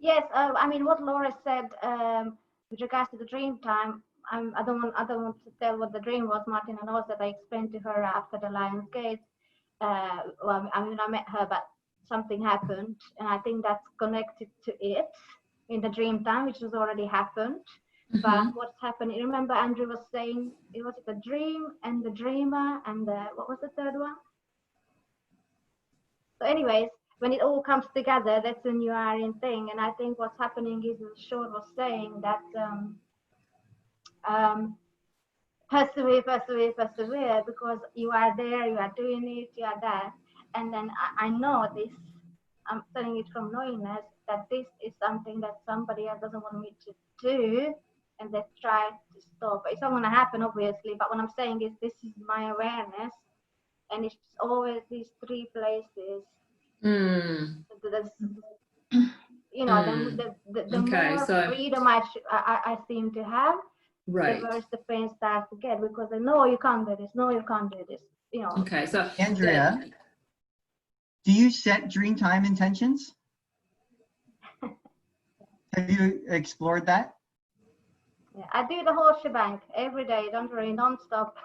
Yes, I mean what Laura said with regards to the dream time. I don't want to tell what the dream was. Martina knows that I explained to her after the Lionsgate. Well, I mean I met her, but something happened, and I think that's connected to it in the dream time, which has already happened. Mm-hmm. But what's happening? Remember, Andrew was saying it was the dream and the dreamer, and what was the third one? So, anyways. When it all comes together, that's when you are in thing. And I think what's happening is, as Sean was saying, that persevere, because you are there, you are doing it, you are there. And then I know this, I'm telling it from knowingness, that this is something that somebody else doesn't want me to do, and they try to stop. It's not going to happen, obviously, but what I'm saying is this is my awareness, and it's always these three places. You know, the more freedom I seem to have, the worse the pain starts to get, because I know you can't do this, no, you can't do this, you know. Okay, so Andrea, do you set dream time intentions? Have you explored that? Yeah, I do the whole shebang every day, don't worry, non-stop.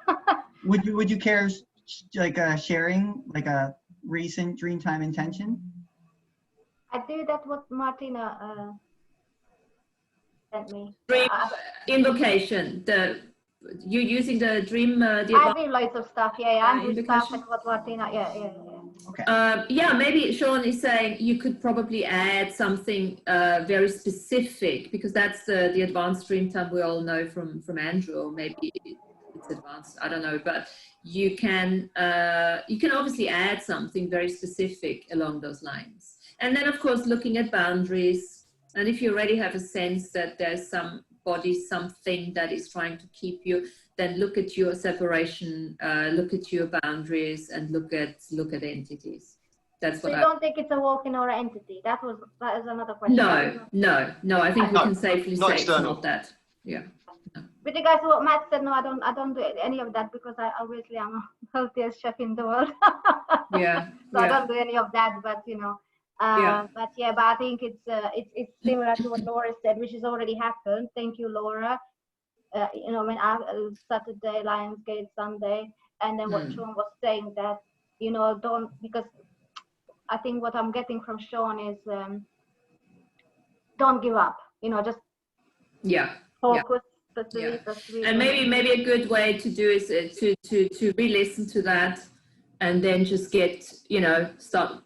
Would you care like sharing like a recent dream time intention? I do that what Martina sent me. Dream invocation. You using the dream. I do loads of stuff. Yeah, I do stuff and what Martina. Yeah. Okay. Yeah, maybe Sean is saying you could probably add something very specific, because that's the advanced dream time we all know from Andrew, or maybe it's advanced. I don't know, but you can obviously add something very specific along those lines. And then, of course, looking at boundaries. And if you already have a sense that there's something that is trying to keep you, then look at your separation, look at your boundaries, and look at entities. That's what. So you don't think it's a walking or an entity? That is another question. No. I think we can safely say it's not that. Yeah. No. With regards to what Matt said, no, I don't do any of that, because obviously I'm a healthiest chef in the world. Yeah. So I don't do any of that, but you know. But I think it's similar to what Laura said, which has already happened. Thank you, Laura. You know, when Saturday, Lionsgate, Sunday, and then what Sean was saying, that, you know, because I think what I'm getting from Sean is don't give up, you know, just focus. And maybe a good way to do is to re-listen to that, and then just get, you know, start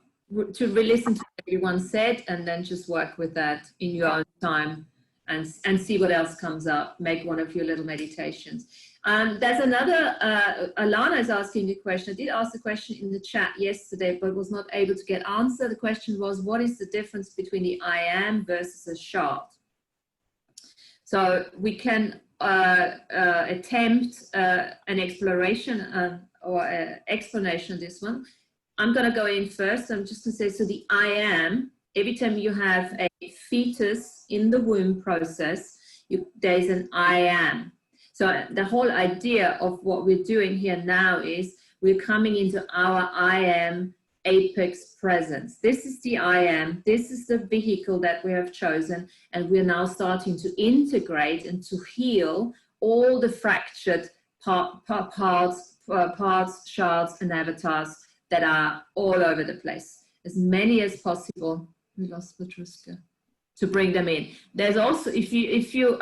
to re-listen to what everyone said, and then just work with that in your own time, and see what else comes up. Make one of your little meditations. There's another, Alana is asking a question. I did ask the question in the chat yesterday, but was not able to get answer. The question was, what is the difference between the I am versus a shard? So we can attempt an exploration or explanation of this one. I'm going to go in first. I'm just going to say, so the I am, every time you have a fetus in the womb process, there's an I am. So the whole idea of what we're doing here now is we're coming into our I am apex presence. This is the I am. This is the vehicle that we have chosen. And we're now starting to integrate and to heal all the fractured parts, shards, and avatars that are all over the place. As many as possible. We lost Petruska. To bring them in. There's also, if you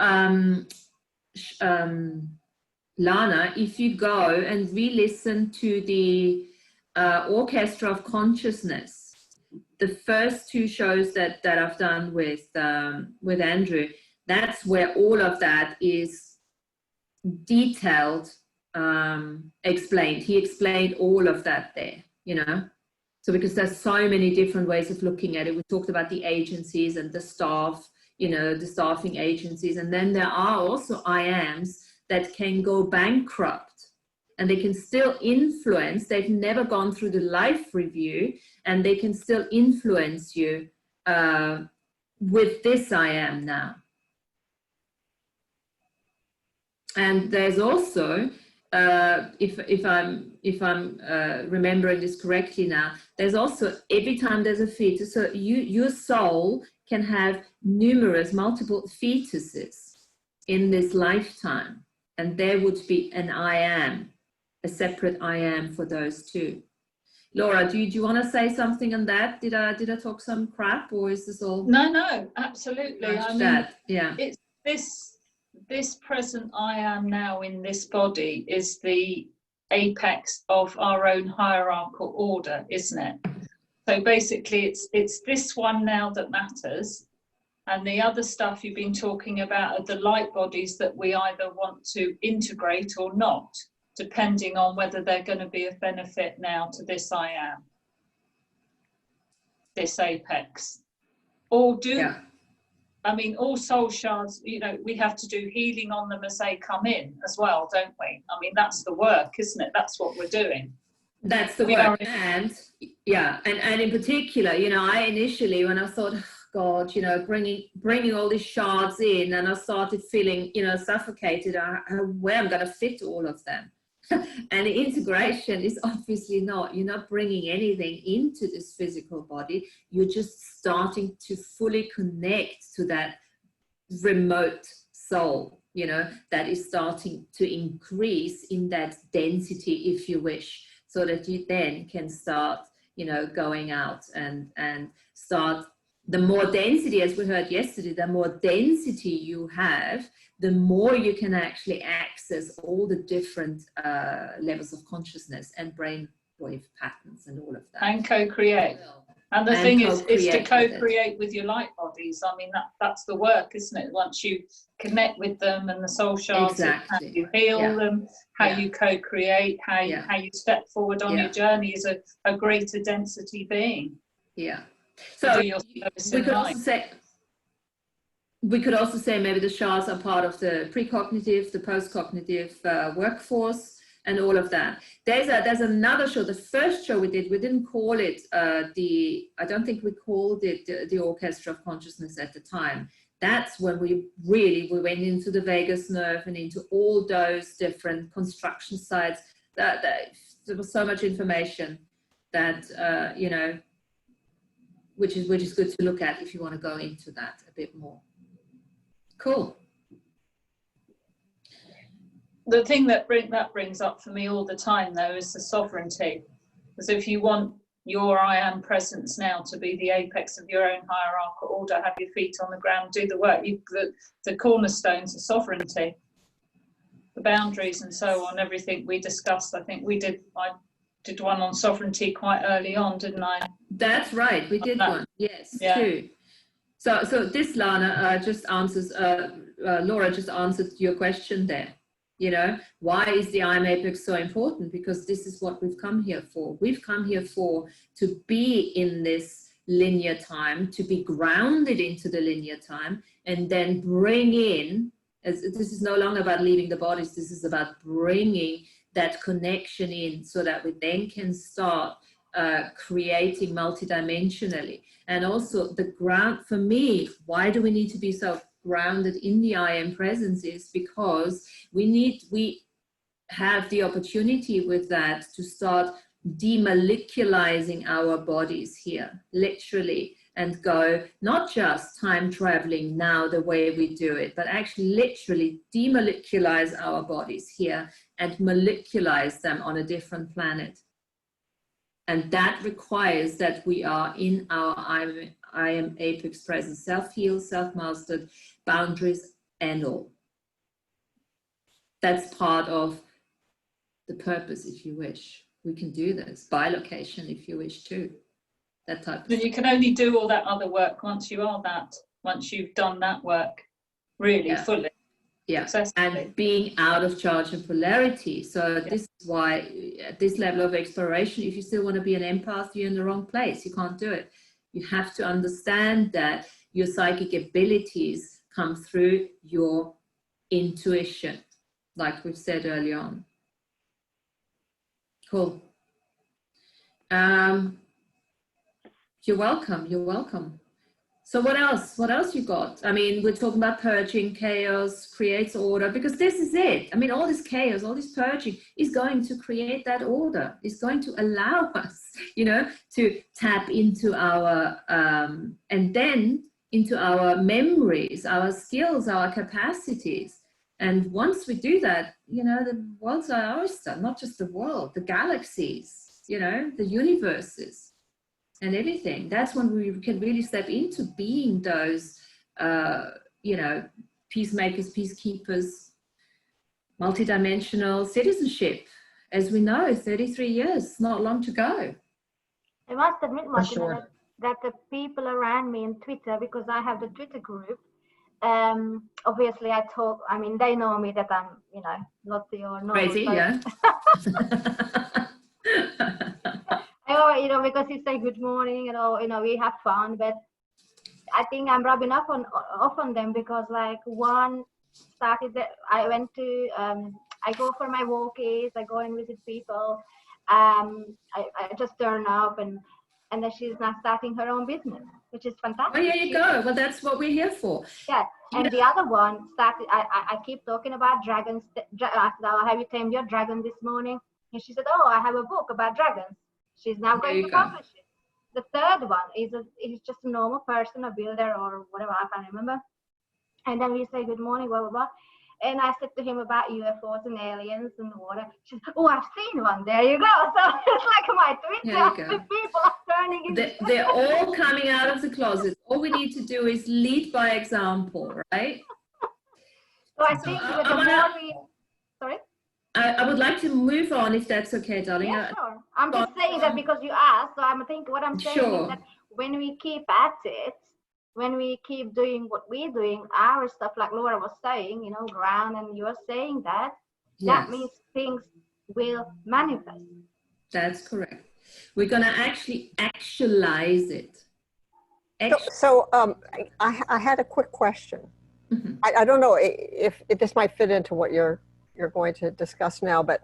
Lana, if you go and re-listen to the Orchestra of Consciousness, the first 2 shows that I've done with Andrew, that's where all of that is detailed, explained. He explained all of that there, you know. So because there's so many different ways of looking at it. We talked about the agencies and the staff, you know, the staffing agencies. And then there are also IAMs that can go bankrupt and they can still influence. They've never gone through the life review and they can still influence you with this IAM now. And there's also, if I'm remembering this correctly now, there's also every time there's a fetus, so your soul can have multiple fetuses in this lifetime, and there would be an IAM, a separate IAM for those 2. Laura, do you want to say something on that? Did I talk some crap, or is this all? No, absolutely. I mean, yeah, it's this present I am now in this body is the apex of our own hierarchical order, isn't it? So basically it's this one now that matters, and the other stuff you've been talking about are the light bodies that we either want to integrate or not, depending on whether they're going to be of benefit now to this I am, this apex, or do yeah. I mean, all soul shards, you know, we have to do healing on them as they come in as well, don't we? I mean, that's the work, isn't it? That's what we're doing. That's the work. And yeah, and in particular, you know, I initially, when I thought, oh, God, you know, bringing all these shards in, and I started feeling, you know, suffocated, where I'm going to fit all of them. And the integration is obviously not, you're not bringing anything into this physical body. You're just starting to fully connect to that remote soul, you know, that is starting to increase in that density, if you wish, so that you then can start, you know, going out and start. The more density, as we heard yesterday, the more density you have, the more you can actually access all the different levels of consciousness and brainwave patterns and all of that. And co-create. And the thing is to co-create with your light bodies. I mean, that's the work, isn't it? Once you connect with them and the soul shards, how you heal them, how you co-create, how you step forward on your journey as a greater density being. Yeah. So we could also say maybe the shards are part of the precognitive, the postcognitive workforce, and all of that. There's another show. The first show we didn't call it I don't think we called it the Orchestra of Consciousness at the time. That's when we went into the vagus nerve and into all those different construction sites. There was so much information that you know, which is good to look at if you want to go into that a bit more. Cool. The thing that brings up for me all the time, though, is the sovereignty. Because if you want your I am presence now to be the apex of your own hierarchical order, have your feet on the ground, do the work. The cornerstones are sovereignty, the boundaries and so on, everything we discussed. I think I did one on sovereignty quite early on, didn't I? That's right, we did one, yes, too. So this, Lana, just answers, Laura just answered your question there. You know, why is the I am apex so important? Because this is what we've come here for. We've come here to be in this linear time, to be grounded into the linear time, and then bring in, as this is no longer about leaving the bodies, this is about bringing that connection in so that we then can start creating multidimensionally. And also the ground, for me, why do we need to be so grounded in the I am presence is because we have the opportunity with that to start demolecularizing our bodies here, literally and go, not just time traveling now the way we do it, but actually literally demoleculize our bodies here and moleculize them on a different planet. And that requires that we are in our I am apex presence, self-healed, self-mastered, boundaries and all. That's part of the purpose, if you wish. We can do this by location if you wish to. That type of But you can only do all that other work once you are that, once you've done that work really fully. Yeah, and being out of charge and polarity. So this is why at this level of exploration, if you still want to be an empath, you're in the wrong place. You can't do it. You have to understand that your psychic abilities come through your intuition, like we've said early on. Cool. You're welcome. You're welcome. So what else? What else you got? I mean, we're talking about purging, chaos creates order, because this is it. I mean, all this chaos, all this purging is going to create that order. It's going to allow us, you know, to tap into our, and then into our memories, our skills, our capacities. And once we do that, you know, the world's our oyster, not just the world, the galaxies, you know, the universes. And everything. That's when we can really step into being those, you know, peacemakers, peacekeepers, multidimensional citizenship. As we know, 33 years, not long to go. I must admit, Martin, that the people around me in Twitter, because I have the Twitter group, obviously I talk, I mean, they know me that I'm, you know, not your normal crazy, person. Yeah. You know, because you say good morning and all, you know, we have fun, but I think I'm rubbing off on them because, like, one started that I went to I go for my walkies, I go and visit people, I just turn up and then she's now starting her own business, which is fantastic. Oh, here you go. Well, that's what we're here for. Yeah, and the other one started, I keep talking about dragons. Have you tamed your dragon this morning? And she said, oh, I have a book about dragons. She's now going to publish it. The third one is just a normal person, a builder or whatever, I can't remember. And then we say good morning, blah, blah, blah. And I said to him about UFOs and aliens and water. She said, oh, I've seen one. There you go. So it's like my Twitter, the people are turning into... They're all coming out of the closet. All we need to do is lead by example, right? So I think with the more we... Sorry? I would like to move on, if that's okay, darling. Yeah, sure. I'm just saying that because you asked, so I'm thinking what I'm saying is that when we keep at it, when we keep doing what we're doing, our stuff, like Laura was saying, you know, ground, and you're saying that, that means things will manifest. That's correct. We're going to actually actualize it. So I had a quick question. Mm-hmm. I don't know if this might fit into what you're going to discuss now, but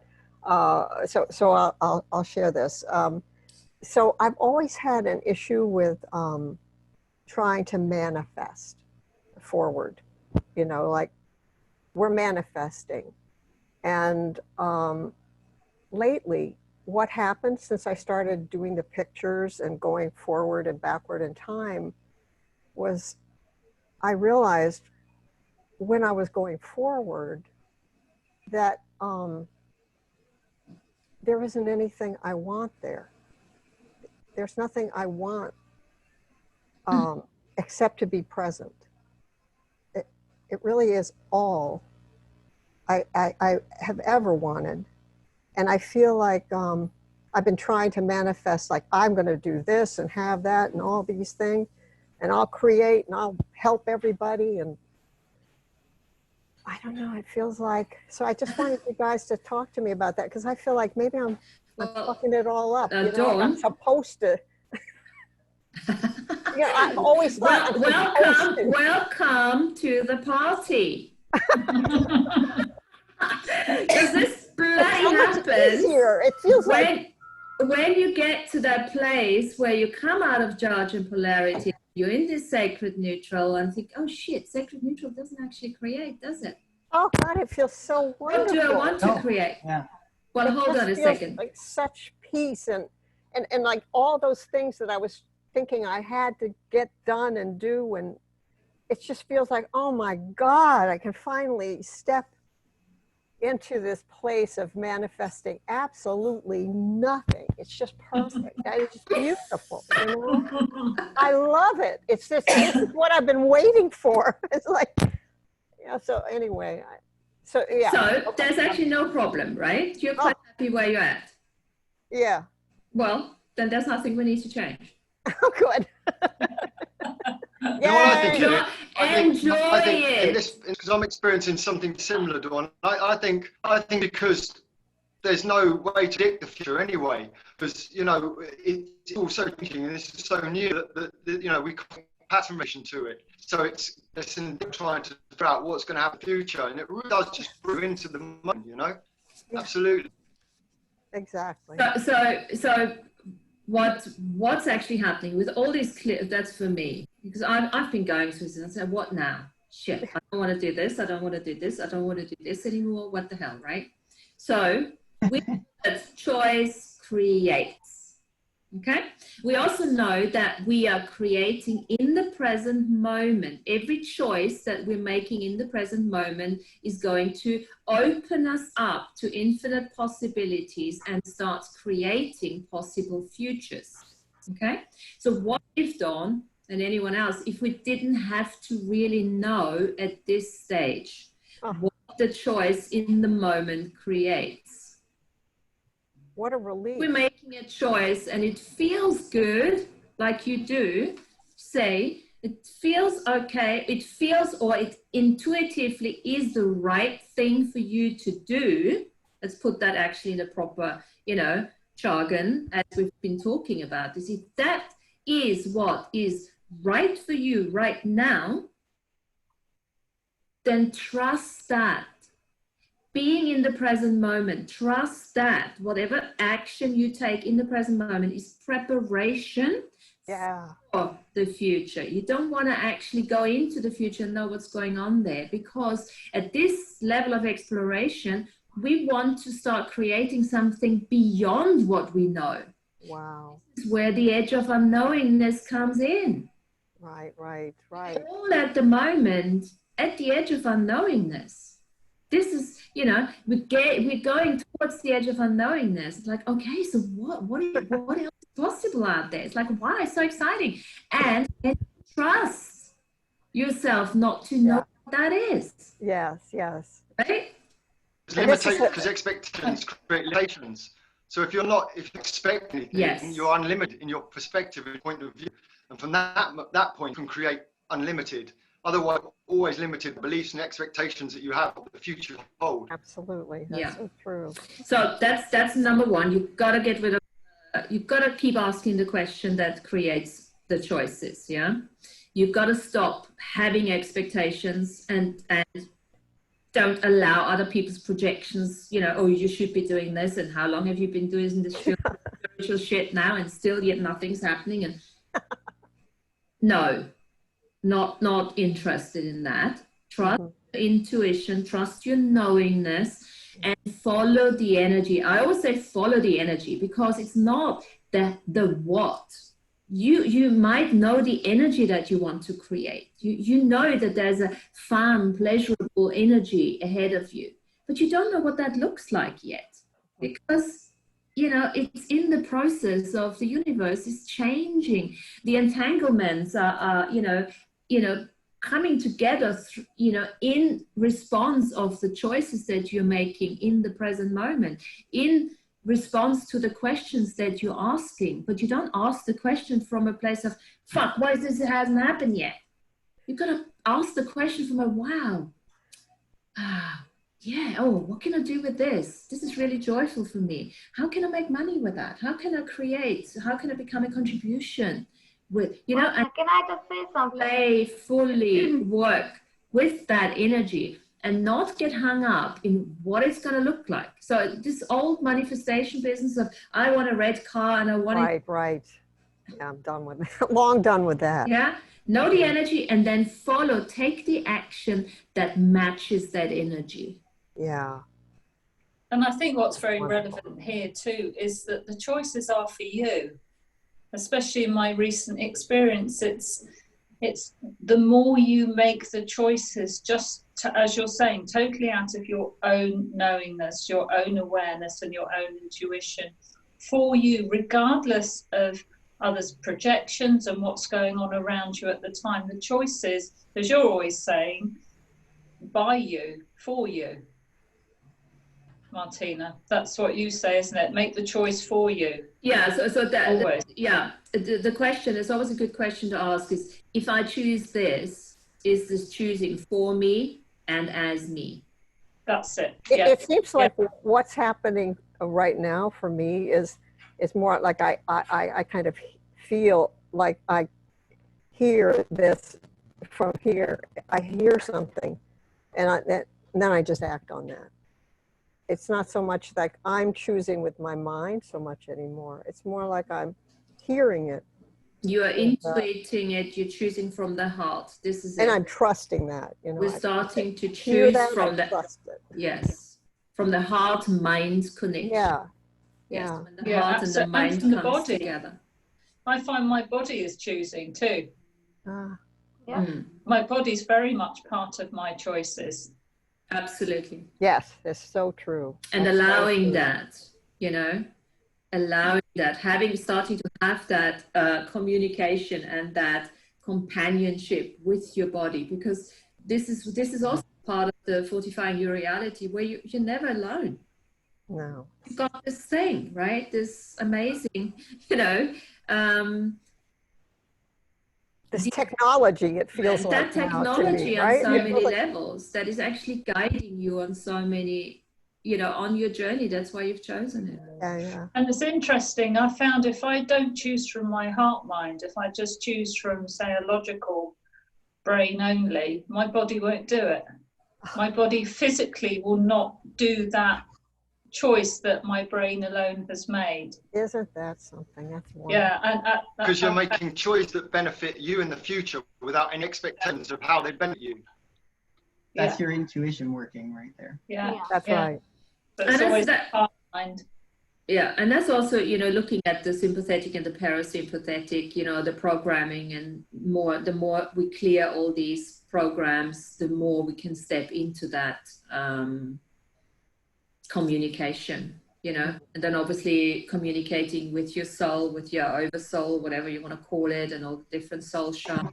so I'll share this. So I've always had an issue with trying to manifest forward, you know, like we're manifesting. And lately, what happened since I started doing the pictures and going forward and backward in time was I realized when I was going forward that there isn't anything I want there. There's nothing I want except to be present. It really is all I have ever wanted. And I feel like I've been trying to manifest, like I'm going to do this and have that and all these things, and I'll create and I'll help everybody. And I don't know, it feels like, so I just wanted you guys to talk to me about that, because I feel like maybe I'm fucking it all up. You know, I'm supposed to. Yeah, I've always thought welcome to the party. Because this bloody happens easier. It feels like when you get to that place where you come out of charge and polarity, you're in this sacred neutral and think, oh shit, sacred neutral doesn't actually create, does it? Oh God, it feels so wonderful. What do I want to create? Yeah. Well, hold on a second. Like such peace and like all those things that I was thinking I had to get done and do, and it just feels like, oh my God, I can finally step into this place of manifesting absolutely nothing. It's just perfect. It's just beautiful, you know? I love it. It's just, this is what I've been waiting for. It's like, yeah, so anyway, so yeah. So there's actually no problem, right? You're quite happy where you're at. Yeah. Well, then there's nothing we need to change. Oh, good. You know what I think? Enjoy it. Because I'm experiencing something similar, Dawn. I think because there's no way to predict the future anyway, because you know it's all so changing and this is so new that you know we can't pattern relation to it. So it's in trying to figure out what's going to happen in the future, and it really does just brew into the moment, you know. Yeah. Absolutely. Exactly. So what's actually happening with all these that's for me, because I've been going through this and I said, what now? Shit, I don't want to do this, I don't want to do this, I don't want to do this anymore, what the hell, right? So with choice creates, okay? We also know that we are creating in the present moment. Every choice that we're making in the present moment is going to open us up to infinite possibilities and start creating possible futures, okay? So what if, Dawn, and anyone else, if we didn't have to really know at this stage what the choice in the moment creates? What a relief. We're making a choice and it feels good, like you do, say, it feels okay, it feels, or it intuitively is the right thing for you to do. Let's put that actually in a proper, you know, jargon, as we've been talking about this. If that is what is right for you right now, then trust that. Being in the present moment, trust that whatever action you take in the present moment is preparation for the future. You don't want to actually go into the future and know what's going on there, because at this level of exploration, we want to start creating something beyond what we know. Wow. This is where the edge of unknowingness comes in. Right. All at the moment, at the edge of unknowingness. This is, you know, we're going towards the edge of unknowingness. It's like, okay, so what else is possible out there? It's like, wow, it's so exciting. And trust yourself not to know what that is. Yes. Right? Because expectations create limitations. So if you expect anything, you're unlimited in your perspective and point of view. And from that point, you can create unlimited. Otherwise, always limited beliefs and expectations that you have of the future hold. Absolutely, that's so true. So that's number one. You've got to get rid of. You've got to keep asking the question that creates the choices. Yeah, you've got to stop having expectations and don't allow other people's projections. You know, oh, you should be doing this, and how long have you been doing this spiritual shit now, and still yet nothing's happening? And no. Not interested in that. Trust your intuition, trust your knowingness, and follow the energy. I always say follow the energy, because it's not the what. You might know the energy that you want to create. You know that there's a fun, pleasurable energy ahead of you, but you don't know what that looks like yet, because you know, it's in the process of the universe is changing. The entanglements are you know, coming together, you know, in response of the choices that you're making in the present moment, in response to the questions that you're asking. But you don't ask the question from a place of, fuck, why is this, it hasn't happened yet? You've got to ask the question from a, wow, yeah, oh, what can I do with this? This is really joyful for me. How can I make money with that? How can I create? How can I become a contribution? With, you know, and can I just say something? Fully work with that energy and not get hung up in what it's going to look like. So this old manifestation business of, I want a red car and I want Right. Yeah, I'm done with that. Long done with that. Yeah. Know the energy and then take the action that matches that energy. Yeah. And I think what's very relevant here too is that the choices are for you. especially in my recent experience, it's the more you make the choices, just to, as you're saying, totally out of your own knowingness, your own awareness and your own intuition for you, regardless of others' projections and what's going on around you at the time. The choices, as you're always saying, by you, for you. Martina, that's what you say, isn't it? Make the choice for you. Yeah, so that always. The question is always a good question to ask is, if I choose this, is this choosing for me and as me? That's it. It seems like what's happening right now for me is more like I kind of feel like I hear this from here. I hear something, and then I just act on that. It's not so much like I'm choosing with my mind so much anymore. It's more like I'm hearing it. You are intuiting it. You're choosing from the heart. This is it. And I'm trusting that. You know, we're starting to choose from the trust it. Yes, from the heart-mind connection. Yeah. Yes, Yeah. when the heart and the mind from the comes body together. I find my body is choosing too. Yeah. My body's very much part of my choices. Absolutely. Yes, that's so true. And That's allowing so true. that, you know, allowing that, starting to have that communication and that companionship with your body, because this is also part of the fortifying your reality, where you're never alone. No. You've got this thing, right? This amazing, you know, this technology, it feels that like technology me, on right? so many levels that is actually guiding you on so many, you know, on your journey. That's why you've chosen it. Yeah. And it's interesting, I found if I don't choose from my heart mind, if I just choose from, say, a logical brain only, my body won't do it. My body physically will not do that choice that my brain alone has made. Isn't that something? That's wonderful. Yeah, because you're making choices that benefit you in the future without any expectations of how they benefit you. That's your intuition working right there. Yeah, that's right. But it's always that heart mind. Yeah, and that's also, you know, looking at the sympathetic and the parasympathetic, you know, the programming, and the more we clear all these programs, the more we can step into that communication, you know, and then obviously communicating with your soul, with your oversoul, whatever you want to call it, and all the different soul shards.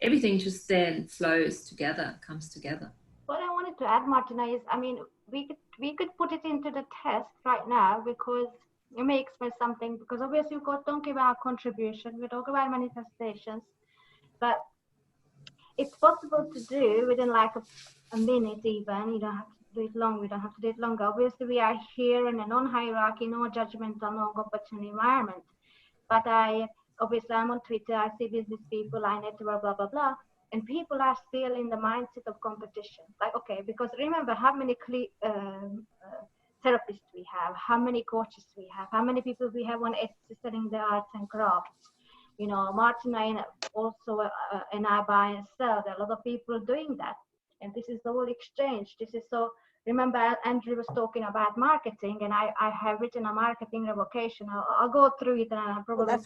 Everything just then flows together, comes together. What I wanted to add, Martina, is, I mean, we could put it into the test right now, because you may express something, because obviously we don't give our contribution, we talk about manifestations, but it's possible to do within like a minute even. You don't have to do it long, we don't have to do it longer. Obviously we are here in a non-hierarchy, no judgmental, no competition environment. But obviously I'm on Twitter, I see business people, I network, blah, blah, blah. And people are still in the mindset of competition. Like, okay, because remember how many therapists we have, how many coaches we have, how many people we have on Etsy selling the arts and crafts. You know, Martina and also and I buy and sell. There are a lot of people doing that. And this is the whole exchange. This is so, remember Andrew was talking about marketing, and I have written a marketing revocation. I'll go through it, and I'll probably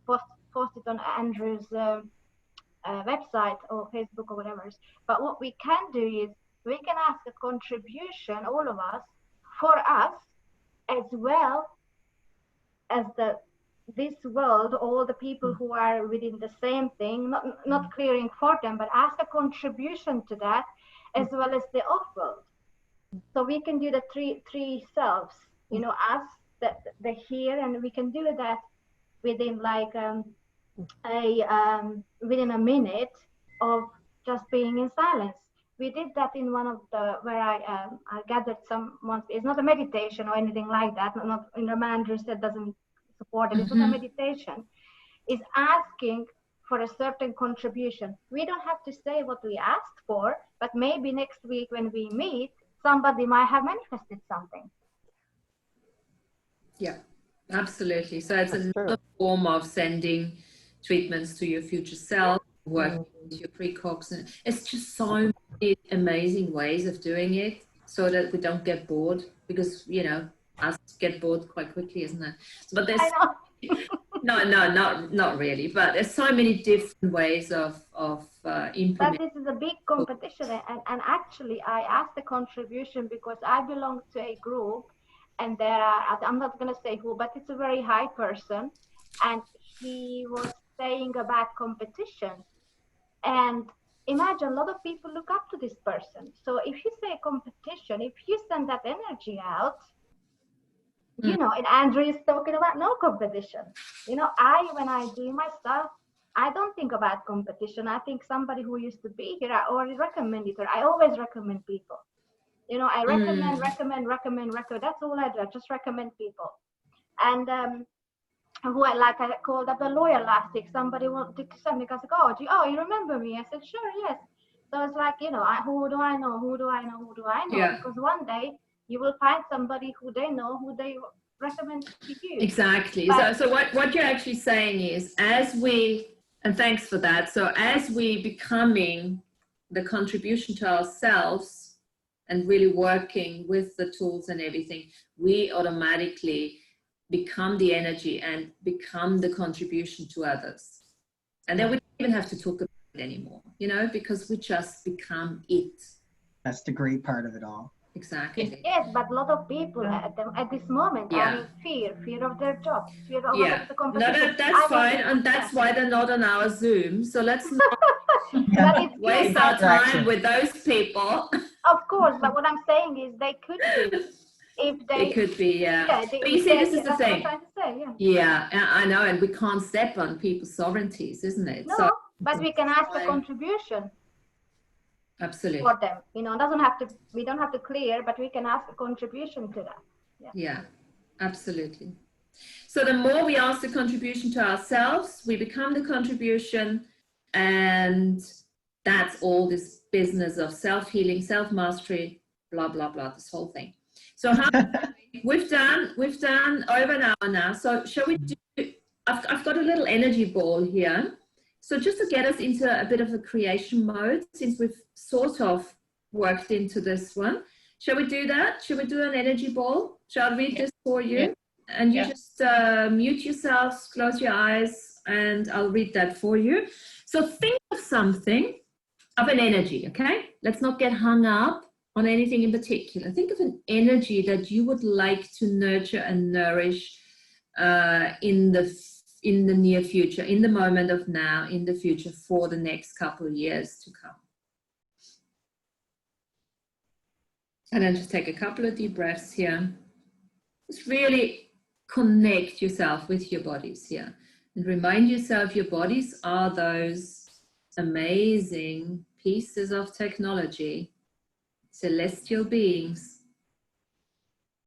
post it on Andrew's website or Facebook or whatever. But what we can do is we can ask a contribution, all of us, for us, as well as this world, all the people who are within the same thing, not clearing for them, but ask a contribution to that, as well as the off-world. So we can do the three selves, you know, us, the here, and we can do that within like within a minute of just being in silence. We did that in one of the, where I gathered someone. It's not a meditation or anything like that. Not in the Andrew said doesn't support it. It's not a meditation. It's asking for a certain contribution. We don't have to say what we asked for, but maybe next week when we meet, somebody might have manifested something. Yeah, absolutely. So it's another form of sending treatments to your future self, working with your precogs, and it's just so many amazing ways of doing it, so that we don't get bored, because, you know, us get bored quite quickly, isn't it? But there's No, not really. But there's so many different ways of implementing. But this is a big competition, and actually, I asked the contribution because I belong to a group, and there are, I'm not going to say who, but it's a very high person, and he was saying about competition. And imagine a lot of people look up to this person. So if you say competition, if you send that energy out, you know, and Andrew is talking about no competition. You know, when I do my stuff, I don't think about competition. I think somebody who used to be here, I already recommended her. I always recommend people. You know, I recommend. That's all I do. I just recommend people. And who I called up a lawyer last week. Somebody wanted to send me. I said, oh, you remember me? I said, sure, yes. So it's like, you know, who do I know? Who do I know? Who do I know? Yeah. Because one day you will find somebody who they know, who they recommend to you. Exactly. So what you're actually saying is, and thanks for that. So as we becoming the contribution to ourselves and really working with the tools and everything, we automatically become the energy and become the contribution to others. And then we don't even have to talk about it anymore, you know, because we just become it. That's the great part of it all. Exactly. Yes, but a lot of people at this moment are in fear of their jobs, fear of the competition. No, that's fine, and that's why they're not on our Zoom. So let's not waste our time with those people. Of course, but what I'm saying is they could be. If they could be, but you see, this is the thing. What I'm trying to say, yeah, I know, and we can't step on people's sovereignties, isn't it? No, so, but we can ask a contribution. Absolutely. For them, you know, we don't have to clear, but we can ask a contribution to that. Yeah, absolutely. So the more we ask the contribution to ourselves, we become the contribution, and that's all this business of self-healing, self-mastery, blah, blah, blah, this whole thing. So we've done over an hour now. So shall we do, I've got a little energy ball here. So just to get us into a bit of a creation mode, since we've sort of worked into this one, shall we do that? Shall we do an energy ball? Shall I read this for you? And you just mute yourselves, close your eyes, and I'll read that for you. So think of something, of an energy, okay? Let's not get hung up on anything in particular. Think of an energy that you would like to nurture and nourish in the near future, in the moment of now, in the future, for the next couple of years to come. And then just take a couple of deep breaths here. Just really connect yourself with your bodies here. And remind yourself your bodies are those amazing pieces of technology, celestial beings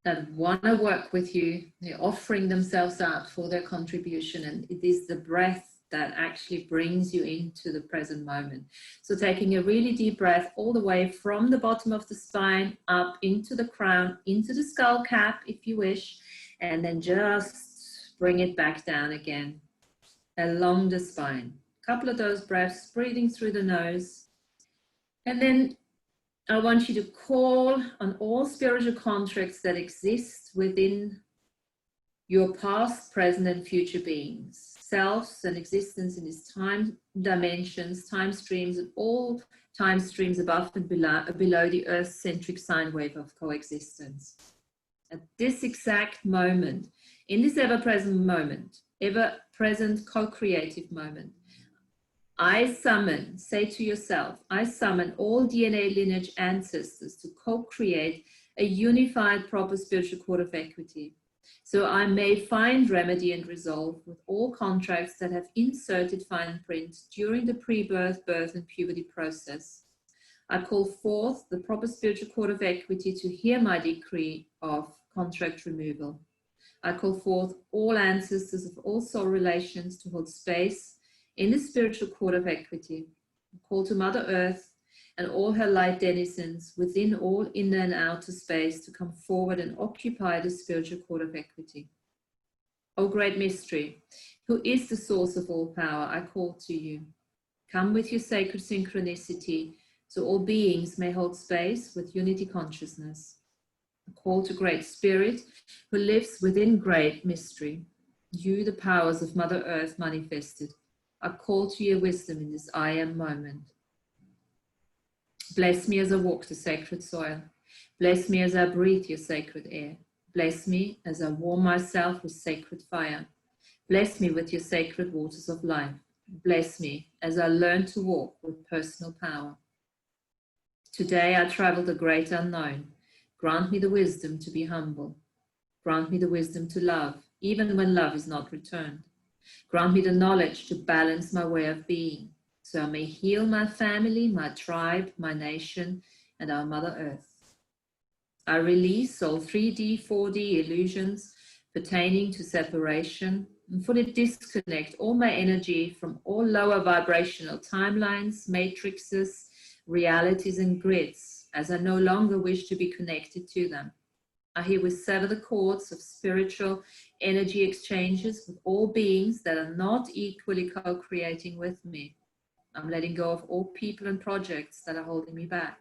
that want to work with you. They're offering themselves out for their contribution, and it is the breath that actually brings you into the present moment. So taking a really deep breath all the way from the bottom of the spine up into the crown, into the skull cap if you wish, and then just bring it back down again along the spine. A couple of those breaths, breathing through the nose, and then I want you to call on all spiritual contracts that exist within your past, present, and future beings, selves and existence in these time dimensions, time streams, and all time streams above and below the Earth-centric sine wave of coexistence. At this exact moment, in this ever-present moment, ever-present co-creative moment, I summon, say to yourself, I summon all DNA lineage ancestors to co-create a unified, proper spiritual court of equity. So I may find remedy and resolve with all contracts that have inserted fine print during the pre-birth, birth, and puberty process. I call forth the proper spiritual court of equity to hear my decree of contract removal. I call forth all ancestors of all soul relations to hold space in the spiritual court of equity. I call to Mother Earth and all her light denizens within all inner and outer space to come forward and occupy the spiritual court of equity. O great mystery, who is the source of all power, I call to you. Come with your sacred synchronicity so all beings may hold space with unity consciousness. A call to Great Spirit who lives within great mystery. You, the powers of Mother Earth manifested, are called to your wisdom in this I am moment. Bless me as I walk the sacred soil. Bless me as I breathe your sacred air. Bless me as I warm myself with sacred fire. Bless me with your sacred waters of life. Bless me as I learn to walk with personal power. Today I travel the great unknown. Grant me the wisdom to be humble. Grant me the wisdom to love, even when love is not returned. Grant me the knowledge to balance my way of being, so I may heal my family, my tribe, my nation, and our Mother Earth. I release all 3D, 4D illusions pertaining to separation and fully disconnect all my energy from all lower vibrational timelines, matrices, realities, and grids, as I no longer wish to be connected to them. I herewith sever the cords of spiritual energy exchanges with all beings that are not equally co-creating with me. I'm letting go of all people and projects that are holding me back.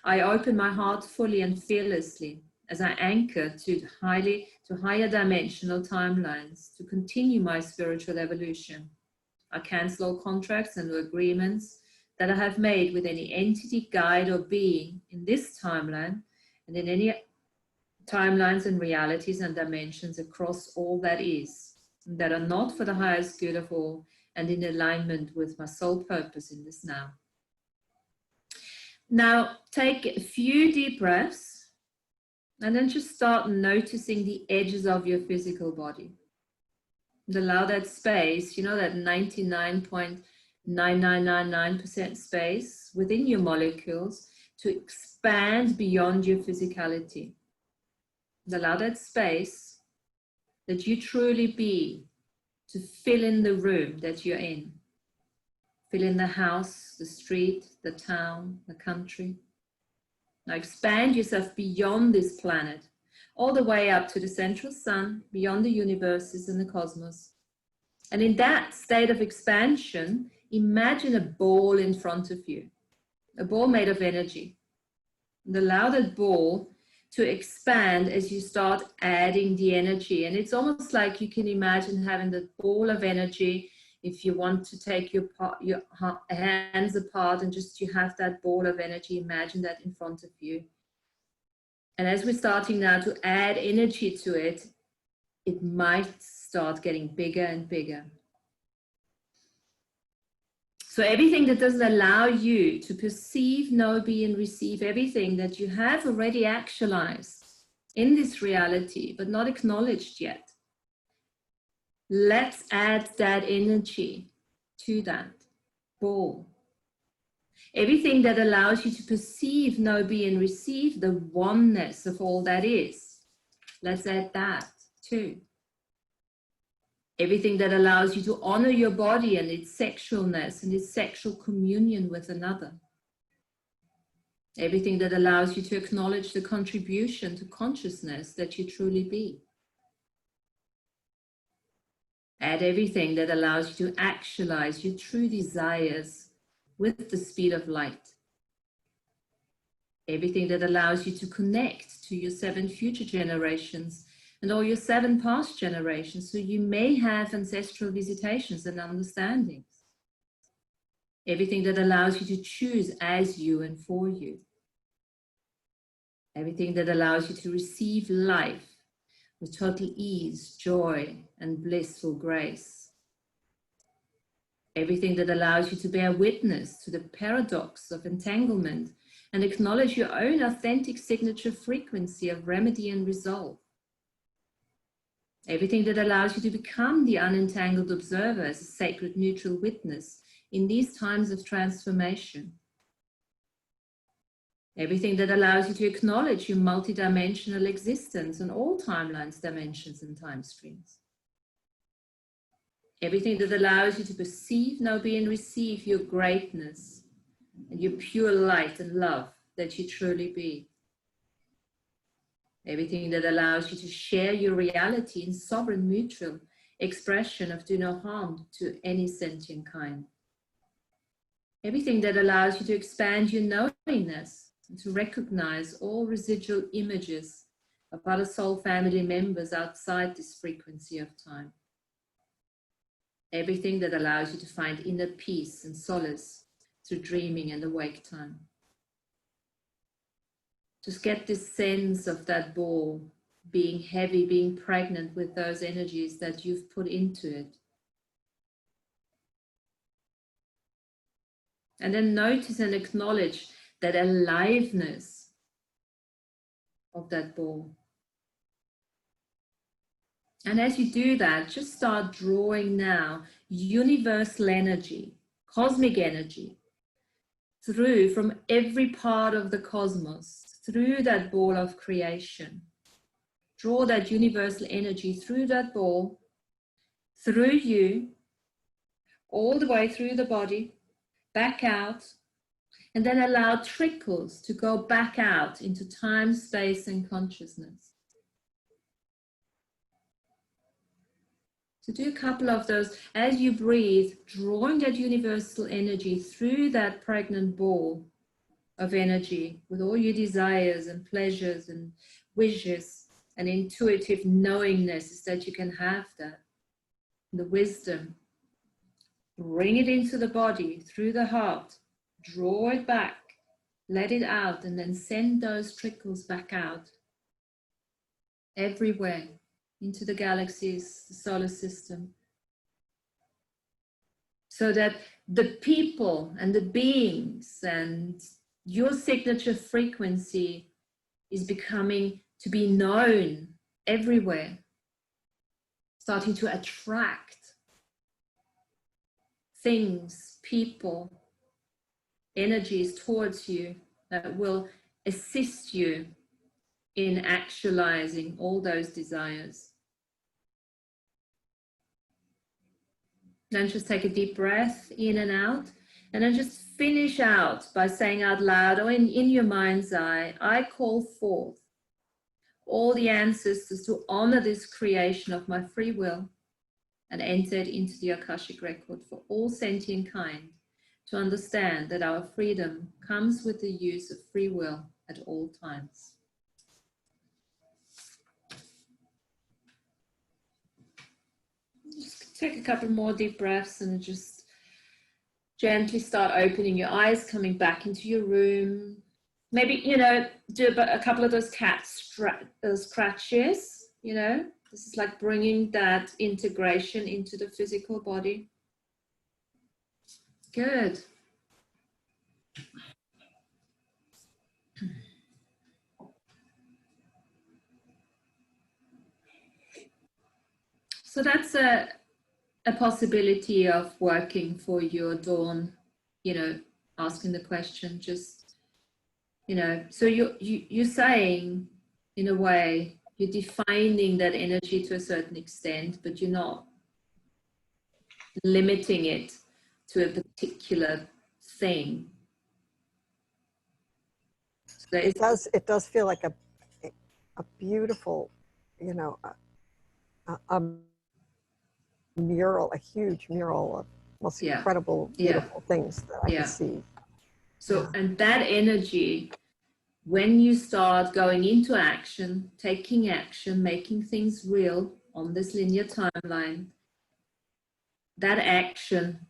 I open my heart fully and fearlessly as I anchor to higher dimensional timelines to continue my spiritual evolution. I cancel all contracts and agreements that I have made with any entity, guide, or being in this timeline and in any timelines and realities and dimensions across all that is, and that are not for the highest good of all and in alignment with my soul purpose in this now. Now, take a few deep breaths and then just start noticing the edges of your physical body. And allow that space, you know, that 99.9999% space within your molecules to expand beyond your physicality. And allow that space that you truly be to fill in the room that you're in. Fill in the house, the street, the town, the country. Now expand yourself beyond this planet, all the way up to the central sun, beyond the universes and the cosmos. And in that state of expansion, imagine a ball in front of you, a ball made of energy. And allow that ball to expand as you start adding the energy. And it's almost like you can imagine having the ball of energy. If you want to take your hands apart and just you have that ball of energy, imagine that in front of you. And as we're starting now to add energy to it, it might start getting bigger and bigger. So everything that doesn't allow you to perceive, know, be, and receive everything that you have already actualized in this reality, but not acknowledged yet. Let's add that energy to that ball. Everything that allows you to perceive, know, be, and receive the oneness of all that is. Let's add that too. Everything that allows you to honor your body and its sexualness and its sexual communion with another. Everything that allows you to acknowledge the contribution to consciousness that you truly be. Add everything that allows you to actualize your true desires with the speed of light. Everything that allows you to connect to your 7 future generations and all your 7 past generations, so you may have ancestral visitations and understandings. Everything that allows you to choose as you and for you. Everything that allows you to receive life with total ease, joy, and blissful grace. Everything that allows you to bear witness to the paradox of entanglement and acknowledge your own authentic signature frequency of remedy and resolve. Everything that allows you to become the unentangled observer as a sacred neutral witness in these times of transformation. Everything that allows you to acknowledge your multidimensional existence on all timelines, dimensions, and time streams. Everything that allows you to perceive, know, be, and receive your greatness and your pure light and love that you truly be. Everything that allows you to share your reality in sovereign mutual expression of do no harm to any sentient kind. Everything that allows you to expand your knowingness and to recognize all residual images of other soul family members outside this frequency of time. Everything that allows you to find inner peace and solace through dreaming and awake time. Just get this sense of that ball being heavy, being pregnant with those energies that you've put into it. And then notice and acknowledge that aliveness of that ball. And as you do that, just start drawing now universal energy, cosmic energy, through from every part of the cosmos, through that ball of creation. Draw that universal energy through that ball, through you, all the way through the body, back out, and then allow trickles to go back out into time, space, and consciousness. So do a couple of those as you breathe, drawing that universal energy through that pregnant ball of energy with all your desires and pleasures and wishes and intuitive knowingness is that you can have that. The wisdom. Bring it into the body, through the heart, draw it back, let it out, and then send those trickles back out everywhere, into the galaxies, the solar system, so that the people and the beings and your signature frequency is becoming to be known everywhere, starting to attract things, people, energies towards you that will assist you in actualizing all those desires. Then just take a deep breath in and out, and then just finish out by saying out loud or in your mind's eye, I call forth all the ancestors to honor this creation of my free will and enter it into the Akashic record for all sentient kind to understand that our freedom comes with the use of free will at all times. Just take a couple more deep breaths and just gently start opening your eyes, coming back into your room. Maybe, do a couple of those cat scratches, This is like bringing that integration into the physical body. Good. So that's a possibility of working for your dawn, asking the question, just, so you're saying, in a way, you're defining that energy to a certain extent, but you're not limiting it to a particular thing. So it does feel like a beautiful, a mural, a huge mural of most incredible, beautiful things that I can see. So, and that energy, when you start going into action, taking action, making things real on this linear timeline, that action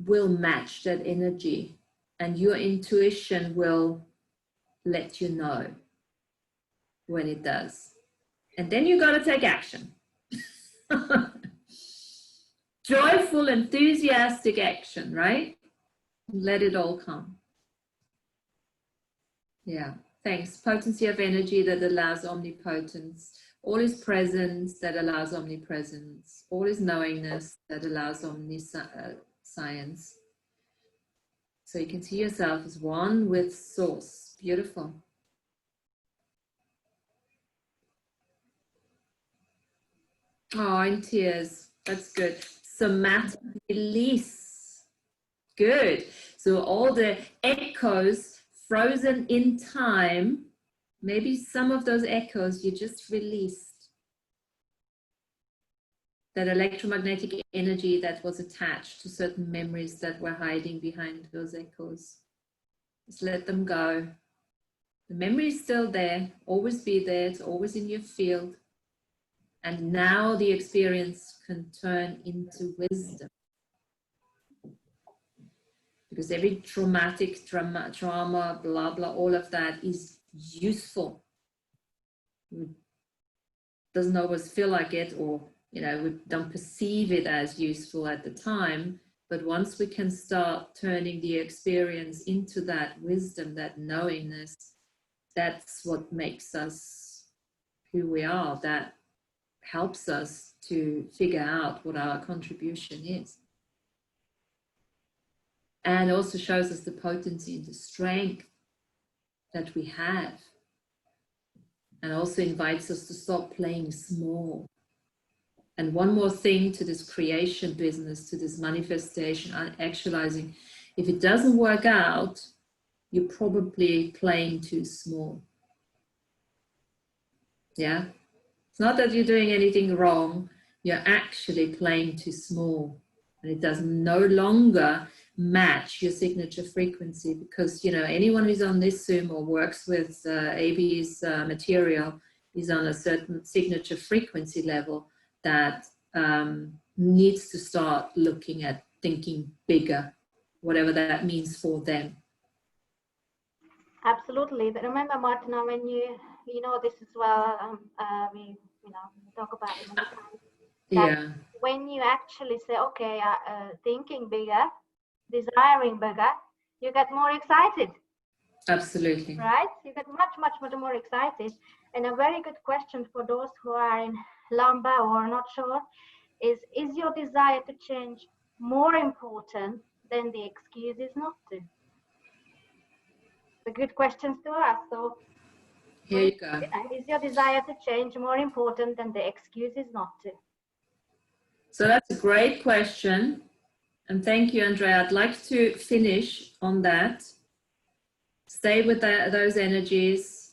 will match that energy, and your intuition will let you know when it does. And then you got to take action. Joyful, enthusiastic action, right? Let it all come. Yeah, thanks. Potency of energy that allows omnipotence. All is presence that allows omnipresence. All is knowingness that allows omniscience. So you can see yourself as one with Source. Beautiful. Oh, in tears. That's good. Somatic release. Good. So all the echoes frozen in time, maybe some of those echoes you just released. That electromagnetic energy that was attached to certain memories that were hiding behind those echoes. Just let them go. The memory is still there, always be there, it's always in your field. And now the experience can turn into wisdom. Because every traumatic trauma, blah, blah, all of that is useful. It doesn't always feel like it, or, you know, we don't perceive it as useful at the time. But once we can start turning the experience into that wisdom, that knowingness, that's what makes us who we are. That helps us to figure out what our contribution is. And also shows us the potency and the strength that we have. And also invites us to stop playing small. And one more thing to this creation business, to this manifestation and actualizing. If it doesn't work out, you're probably playing too small. Yeah? It's not that you're doing anything wrong, you're actually playing too small. And it does no longer match your signature frequency, because, you know, anyone who's on this Zoom or works with AB's material is on a certain signature frequency level that needs to start looking at thinking bigger, whatever that means for them. Absolutely. But remember, Martina, when you know this as well, we talk about it many times. Yeah. When you actually say, okay, thinking bigger, desiring bigger, you get more excited. Absolutely. Right? You get much more excited. And a very good question for those who are in lumbar or not sure is your desire to change more important than the excuses not to? The good questions to ask. So here you go. Is your desire to change more important than the excuses not to? So that's a great question. And thank you, Andrea. I'd like to finish on that. Stay with those energies.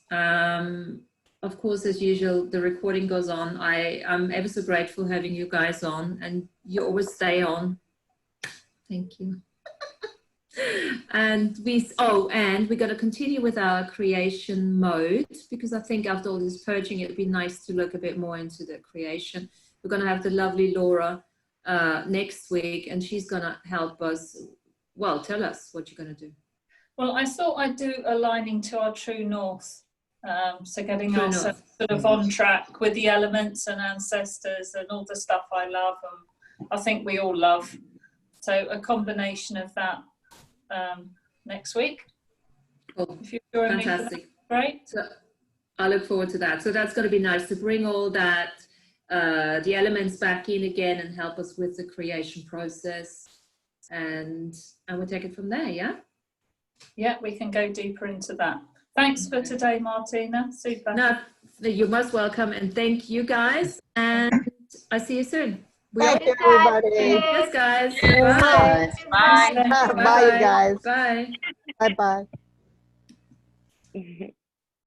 Of course, as usual, the recording goes on. I'm ever so grateful having you guys on, and you always stay on. Thank you. And we're going to continue with our creation mode, because I think after all this purging, it'd be nice to look a bit more into the creation. We're going to have the lovely Laura next week, and she's going to help us. Well, tell us what you're going to do. Well, I thought I'd do aligning to our true north. So getting ourselves sort of on track with the elements and ancestors and all the stuff I love and I think we all love. So a combination of that next week. Cool. If you join me for that, great. So I look forward to that. So that's going to be nice to bring all that, the elements back in again and help us with the creation process. And we'll take it from there, yeah? Yeah, we can go deeper into that. Thanks for today, Martina. Super. No, you're most welcome, and thank you guys. And I see you soon. Thank you, everybody. Yes, guys. Bye. Bye. Bye, you guys. Bye. Bye-bye.